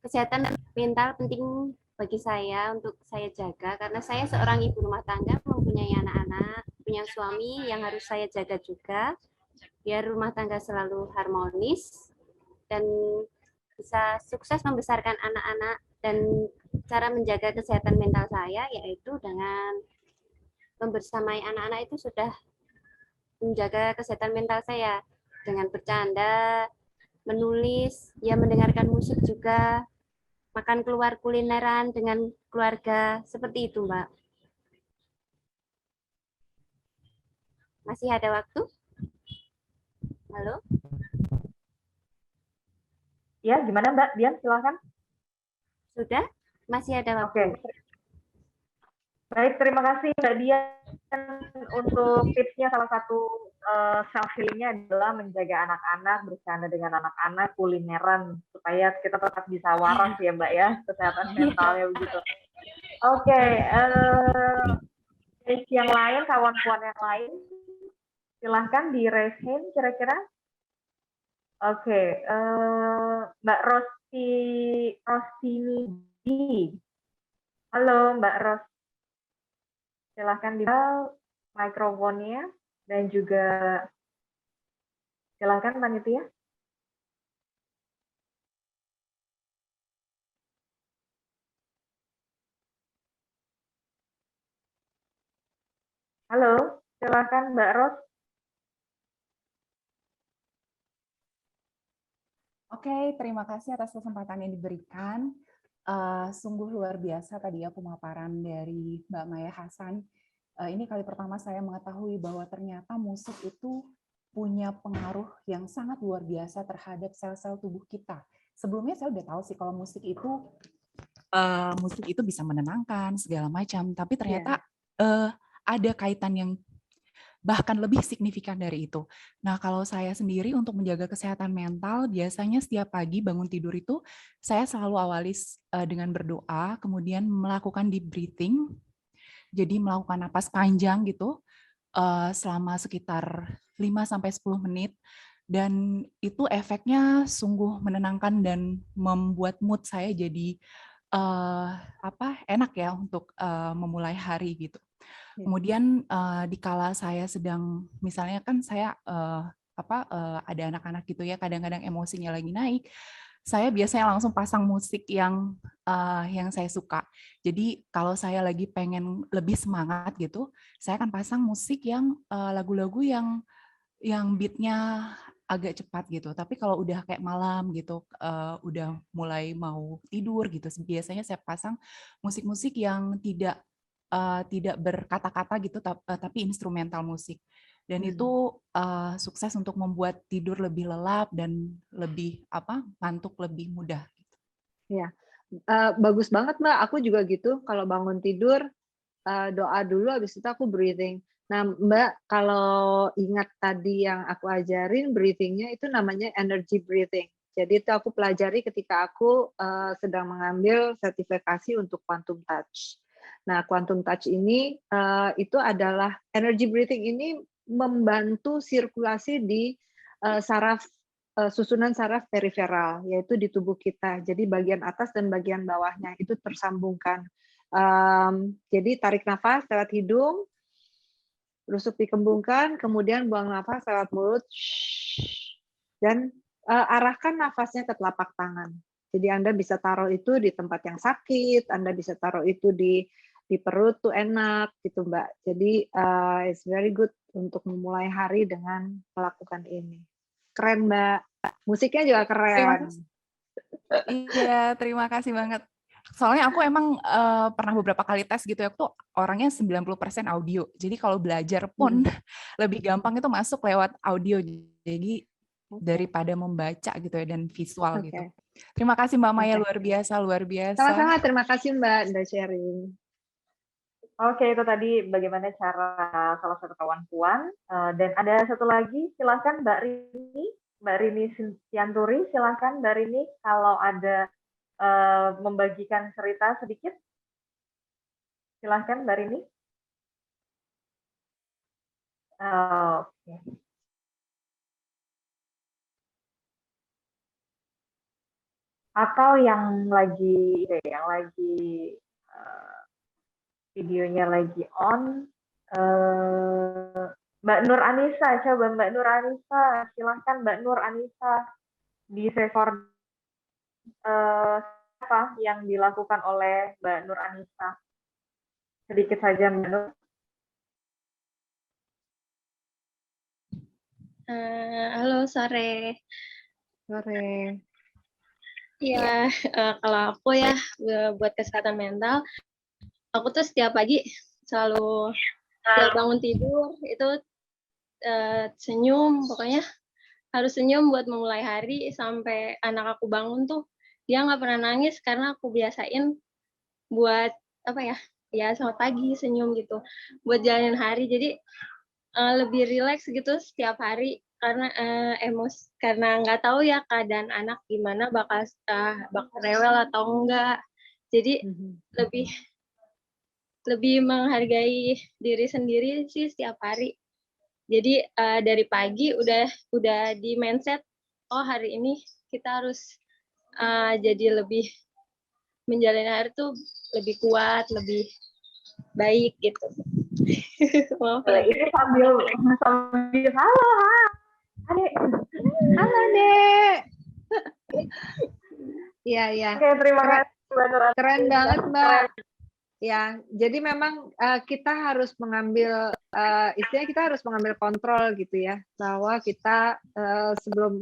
kesehatan mental penting bagi saya untuk saya jaga karena saya seorang ibu rumah tangga, mempunyai anak-anak, punya suami yang harus saya jaga juga biar rumah tangga selalu harmonis dan bisa sukses membesarkan anak-anak dan cara menjaga kesehatan mental saya yaitu dengan membersamai anak-anak itu sudah menjaga kesehatan mental saya dengan bercanda, menulis, ya mendengarkan musik juga, makan keluar kulineran dengan keluarga, seperti itu, Mbak. Masih ada waktu? Halo? Ya, gimana Mbak Dian? Silakan. Sudah? Masih ada Oke. waktu? Baik, terima kasih Mbak Dian untuk tipsnya. Salah satu self healingnya adalah menjaga anak-anak, bercanda dengan anak-anak, kulineran supaya kita tetap bisa waras ya Mbak ya, kesehatan mentalnya begitu. Oke, yang lain, kawan-kawan yang lain, silahkan di raise hand kira-kira. Oke, Mbak Rostini. Halo Mbak Ros, silahkan dibuka mikrofonnya dan juga silahkan panitia. Halo, silahkan Mbak Ros. Oke, terima kasih atas kesempatan yang diberikan. Sungguh luar biasa tadi ya pemaparan dari Mbak Maya Hasan. Ini kali pertama saya mengetahui bahwa ternyata musik itu punya pengaruh yang sangat luar biasa terhadap sel-sel tubuh kita. Sebelumnya saya udah tahu sih kalau musik itu bisa menenangkan segala macam, tapi ternyata ada kaitan yang bahkan lebih signifikan dari itu. Nah, kalau saya sendiri untuk menjaga kesehatan mental, biasanya setiap pagi bangun tidur itu, saya selalu awali dengan berdoa, kemudian melakukan deep breathing, jadi melakukan napas panjang gitu, selama sekitar 5-10 menit, dan itu efeknya sungguh menenangkan dan membuat mood saya jadi enak ya untuk memulai hari gitu. Kemudian dikala saya sedang, misalnya kan saya ada anak-anak gitu ya, kadang-kadang emosinya lagi naik, saya biasanya langsung pasang musik yang saya suka. Jadi kalau saya lagi pengen lebih semangat gitu, saya akan pasang musik yang lagu-lagu yang beatnya agak cepat gitu. Tapi kalau udah kayak malam gitu, udah mulai mau tidur gitu, biasanya saya pasang musik-musik yang tidak berkata-kata gitu, tapi instrumental musik. Dan itu sukses untuk membuat tidur lebih lelap dan lebih ngantuk lebih mudah. Ya, bagus banget Mbak. Aku juga gitu. Kalau bangun tidur doa dulu, habis itu aku breathing. Nah Mbak, kalau ingat tadi yang aku ajarin breathingnya itu namanya energy breathing. Jadi itu aku pelajari ketika aku sedang mengambil sertifikasi untuk quantum touch. Nah, quantum touch ini itu adalah energy breathing ini membantu sirkulasi di susunan saraf periferal, yaitu di tubuh kita. Jadi bagian atas dan bagian bawahnya itu tersambungkan. Jadi tarik nafas lewat hidung, rusuk dikembungkan, kemudian buang nafas lewat mulut, dan arahkan nafasnya ke telapak tangan. Jadi Anda bisa taruh itu di tempat yang sakit, Anda bisa taruh itu di perut tuh enak gitu Mbak. Jadi it's very good untuk memulai hari dengan melakukan ini. Keren Mbak. Musiknya juga keren. Iya, terima kasih banget. Soalnya aku emang pernah beberapa kali tes gitu ya, aku tuh orangnya 90% audio. Jadi kalau belajar pun lebih gampang itu masuk lewat audio. Jadi daripada membaca gitu ya dan visual gitu. Terima kasih Mbak Maya, luar biasa, luar biasa. Sama-sama, terima kasih Mbak udah sharing. Oke, itu tadi bagaimana cara salah satu kawan-kawan. Dan ada satu lagi, silahkan Mbak Rini Sianturi, silahkan Mbak Rini kalau ada membagikan cerita sedikit. Silahkan Mbak Rini. Oke. Atau yang lagi videonya lagi on, Mbak Nur Anissa, coba Mbak Nur Anissa, silahkan Mbak Nur Anissa di record apa yang dilakukan oleh Mbak Nur Anissa? Sedikit saja, Mbak Nur. Halo, sore. Sore. Ya, kalau aku ya buat kesehatan mental, aku tuh setiap pagi selalu setiap bangun tidur itu senyum, pokoknya harus senyum buat memulai hari sampai anak aku bangun tuh dia nggak pernah nangis karena aku biasain buat apa ya, ya selamat pagi senyum gitu, buat jalanin hari. Jadi lebih rileks gitu setiap hari karena karena nggak tahu ya keadaan anak gimana, bakal rewel atau enggak. Jadi lebih menghargai diri sendiri sih setiap hari. Jadi dari pagi udah di mindset, oh hari ini kita harus jadi lebih menjalani hari tuh lebih kuat, lebih baik gitu. Maaf ya. Ini sambil halo, Adek. Halo, Dek. Iya, iya. Oke, terima kasih Mbak Nur. Keren banget, Mbak. Ya, jadi memang kita harus mengambil istilahnya kita harus mengambil kontrol gitu ya, bahwa kita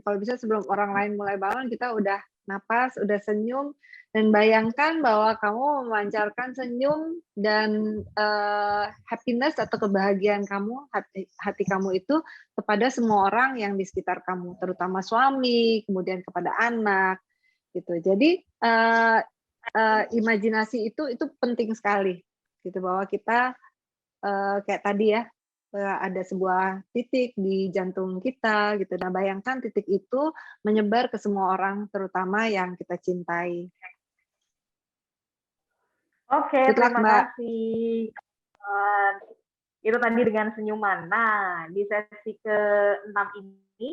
kalau bisa sebelum orang lain mulai bangun kita udah napas, udah senyum, dan bayangkan bahwa kamu memancarkan senyum dan happiness atau kebahagiaan kamu, hati kamu itu kepada semua orang yang di sekitar kamu, terutama suami, kemudian kepada anak, gitu. Jadi imajinasi itu penting sekali, gitu, bahwa kita kayak tadi ya, ada sebuah titik di jantung kita, gitu. Nah, bayangkan titik itu menyebar ke semua orang, terutama yang kita cintai. Oke, Good luck, terima Mbak. kasih. Itu tadi dengan senyuman. Nah, di sesi ke-6 ini,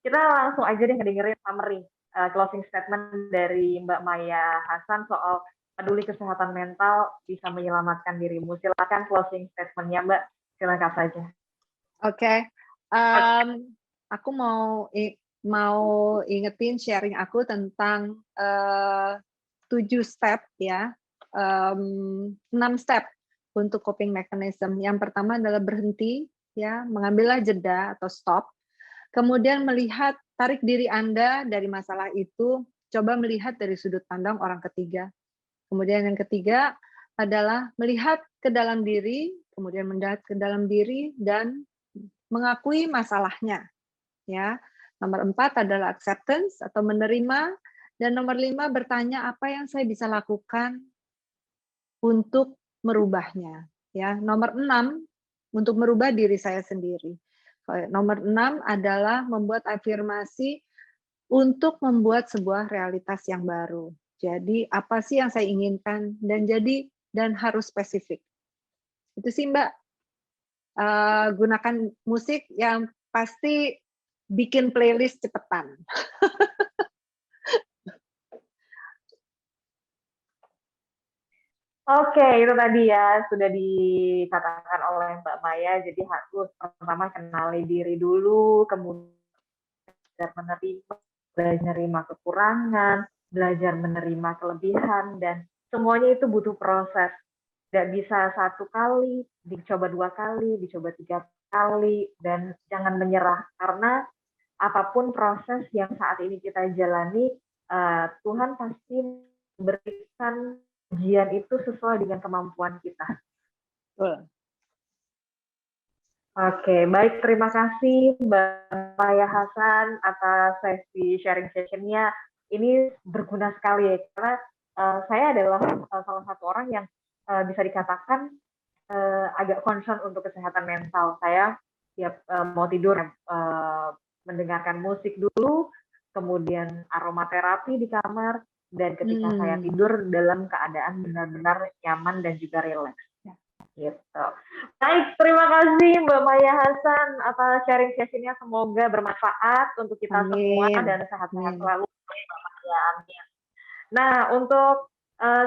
kita langsung aja deh ngedengerin summary, closing statement dari Mbak Maya Hasan soal peduli kesehatan mental bisa menyelamatkan dirimu. Silakan closing statement-nya, Mbak. Silakan saja. Oke. Aku mau ingetin sharing aku tentang 7 step ya, 6 step untuk coping mechanism. Yang pertama adalah berhenti, ya, mengambillah jeda atau stop. Kemudian melihat, tarik diri Anda dari masalah itu, coba melihat dari sudut pandang orang ketiga. Kemudian yang ketiga adalah melihat ke dalam diri, kemudian mendarat ke dalam diri dan mengakui masalahnya. Ya. Nomor 4 adalah acceptance atau menerima, dan nomor 5 bertanya apa yang saya bisa lakukan untuk merubahnya. Ya. Nomor 6 untuk merubah diri saya sendiri. Nomor 6 adalah membuat afirmasi untuk membuat sebuah realitas yang baru. Jadi apa sih yang saya inginkan, dan harus spesifik. Itu sih, Mbak. Gunakan musik yang pasti bikin playlist cepetan. Oke, itu tadi ya sudah dikatakan oleh Mbak Maya. Jadi harus pertama kenali diri dulu, kemudian belajar menerima kekurangan, belajar menerima kelebihan, dan semuanya itu butuh proses. Tidak bisa satu kali, dicoba 2 kali, dicoba 3 kali, dan jangan menyerah. Karena apapun proses yang saat ini kita jalani, Tuhan pasti memberikan ujian itu sesuai dengan kemampuan kita. Oke, baik. Terima kasih Mbak Maya Hasan atas sesi sharing session-nya. Ini berguna sekali ya, karena saya adalah salah satu orang yang bisa dikatakan agak concern untuk kesehatan mental. Saya tiap mau tidur mendengarkan musik dulu, kemudian aromaterapi di kamar, dan ketika saya tidur dalam keadaan benar-benar nyaman dan juga rileks. Gitu. Baik, terima kasih Mbak Maya Hasan atas sharing session-nya. Semoga bermanfaat untuk kita semua dan sehat-sehat selalu. Amin. Nah, untuk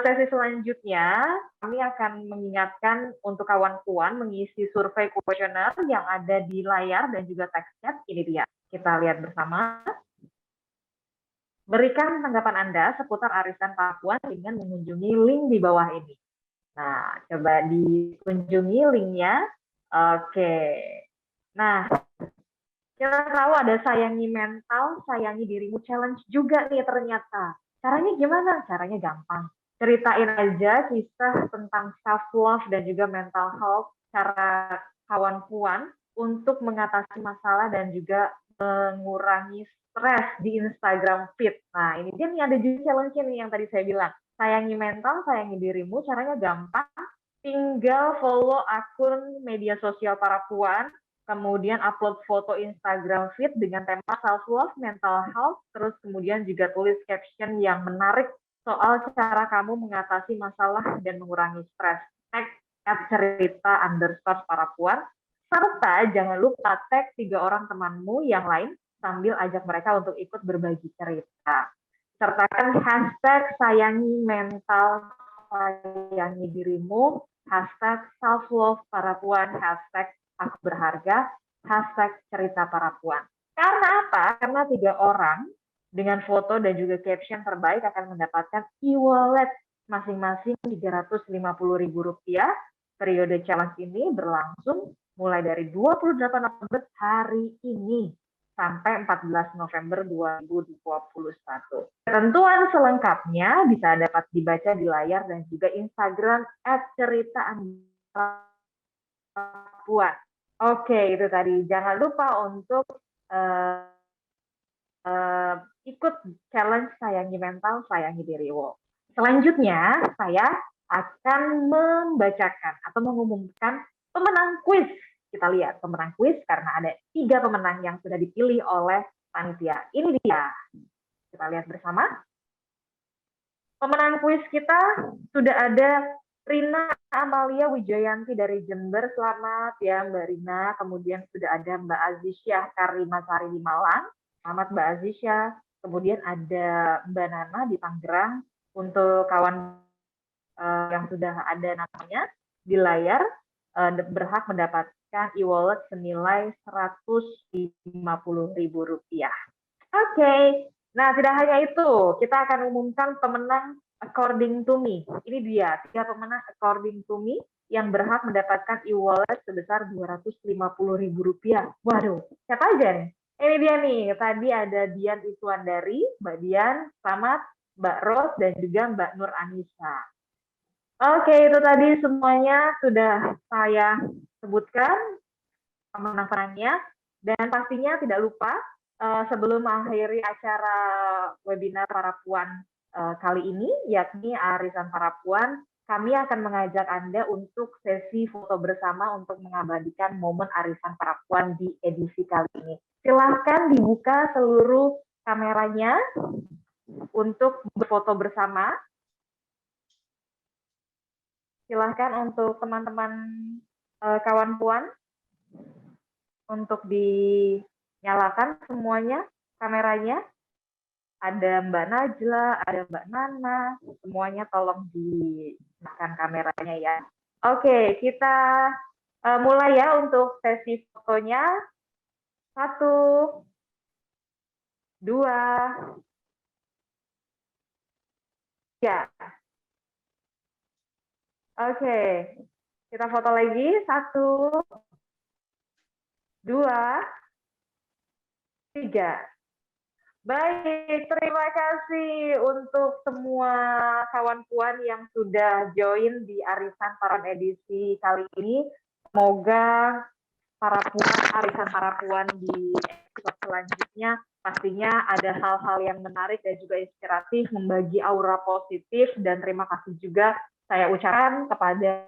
sesi selanjutnya, kami akan mengingatkan untuk kawan-kawan mengisi survei kuesioner yang ada di layar dan juga teks chat. Ini dia. Kita lihat bersama. Berikan tanggapan Anda seputar arisan Papuan dengan mengunjungi link di bawah ini. Nah, coba dikunjungi linknya. Oke. Nah, kita tahu ada sayangi mental, sayangi dirimu challenge juga nih ternyata. Caranya gimana? Caranya gampang. Ceritain aja kisah tentang self-love dan juga mental health, cara kawan puan untuk mengatasi masalah dan juga mengurangi stres di Instagram feed. Nah, ini dia nih ada juga challenge-nya nih yang tadi saya bilang. Sayangi mental, sayangi dirimu, caranya gampang. Tinggal follow akun media sosial para puan, kemudian upload foto Instagram feed dengan tema self-love, mental health, terus kemudian juga tulis caption yang menarik soal cara kamu mengatasi masalah dan mengurangi stres. Tag @cerita_para puan, serta jangan lupa tag 3 orang temanmu yang lain sambil ajak mereka untuk ikut berbagi cerita. Sertakan hashtag sayangi mental, sayangi dirimu, hashtag self-love para puan, hashtag aku berharga, hashtag cerita para puan. Karena apa? Karena 3 orang dengan foto dan juga caption terbaik akan mendapatkan e-wallet masing-masing Rp350.000. Periode challenge ini berlangsung mulai dari 28 Oktober hari ini sampai 14 November 2021. Ketentuan selengkapnya bisa dapat dibaca di layar dan juga Instagram @cerita_puan. Oke, itu tadi. Jangan lupa untuk ikut challenge sayangi mental, sayangi dirimu. Selanjutnya, saya akan membacakan atau mengumumkan pemenang kuis. Kita lihat pemenang kuis karena ada 3 pemenang yang sudah dipilih oleh panitia. Ini dia. Kita lihat bersama. Pemenang kuis kita sudah ada Rina Amalia Wijayanti dari Jember. Selamat ya Mbak Rina. Kemudian sudah ada Mbak Azisyah Karimasari di Malang. Selamat Mbak Azisyah. Kemudian ada Mbak Nana di Tangerang. Untuk kawan yang sudah ada namanya di layar, berhak mendapatkan e-wallet senilai Rp150.000. Oke, nah tidak hanya itu, kita akan umumkan pemenang according to me. Ini dia, 3 pemenang according to me yang berhak mendapatkan e-wallet sebesar Rp250.000. Waduh, siapa aja nih? Ini dia nih, tadi ada Dian Iswandari, Mbak Dian, selamat, Mbak Ros, dan juga Mbak Nur Anissa. Oke, itu tadi semuanya sudah saya sebutkan pemenang-pemenangnya, dan pastinya tidak lupa sebelum mengakhiri acara webinar para puan kali ini, yakni Arisan Para Puan, kami akan mengajak Anda untuk sesi foto bersama untuk mengabadikan momen Arisan Para Puan di edisi kali ini. Silahkan dibuka seluruh kameranya untuk berfoto bersama. Silahkan untuk teman-teman kawan puan untuk dinyalakan semuanya kameranya. Ada Mbak Najla, ada Mbak Nana, semuanya tolong dinyalakan kameranya ya. Oke, kita mulai ya untuk sesi fotonya. 1, 2, 3. Oke, kita foto lagi. 1, 2, 3. Baik, terima kasih untuk semua kawan puan yang sudah join di Arisan Para edisi kali ini. Semoga Arisan Para Puan di episode selanjutnya pastinya ada hal-hal yang menarik dan juga inspiratif, membagi aura positif, dan terima kasih juga saya ucapkan kepada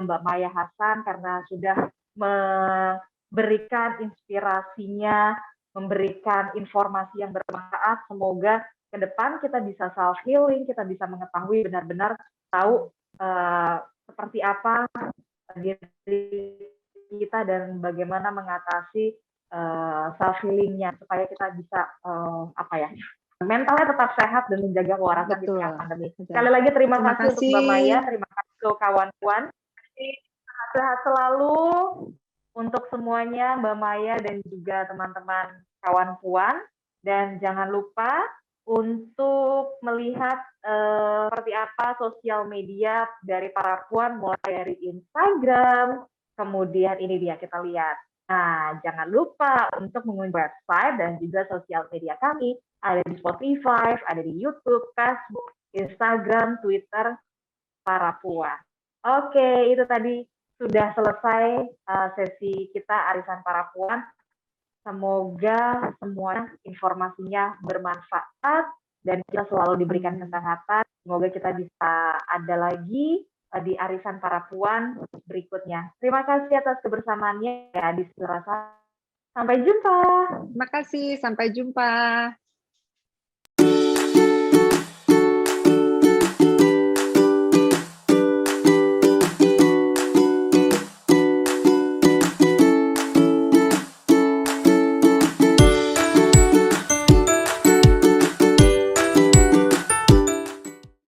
Mbak Maya Hasan karena sudah memberikan inspirasinya, memberikan informasi yang bermanfaat. Semoga ke depan kita bisa self-healing, kita bisa mengetahui benar-benar tahu seperti apa diri kita dan bagaimana mengatasi self-healingnya supaya kita bisa mentalnya tetap sehat dan menjaga kewarasan di tengah pandemi. Sekali lagi terima kasih untuk Mbak Maya, terima kasih untuk kawan puan. Sehat selalu untuk semuanya Mbak Maya dan juga teman-teman kawan puan, dan jangan lupa untuk melihat seperti apa sosial media dari para puan, mulai dari Instagram, kemudian ini dia kita lihat. Nah, jangan lupa untuk mengunjungi website dan juga sosial media kami. Ada di Spotify, ada di YouTube, Facebook, Instagram, Twitter, para puan. Oke, itu tadi sudah selesai sesi kita Arisan Para Puan. Semoga semua informasinya bermanfaat dan kita selalu diberikan kesehatan. Semoga kita bisa ada lagi di Arisan Para Puan berikutnya. Terima kasih atas kebersamaannya ya di Rasa. Sampai jumpa. Terima kasih, sampai jumpa.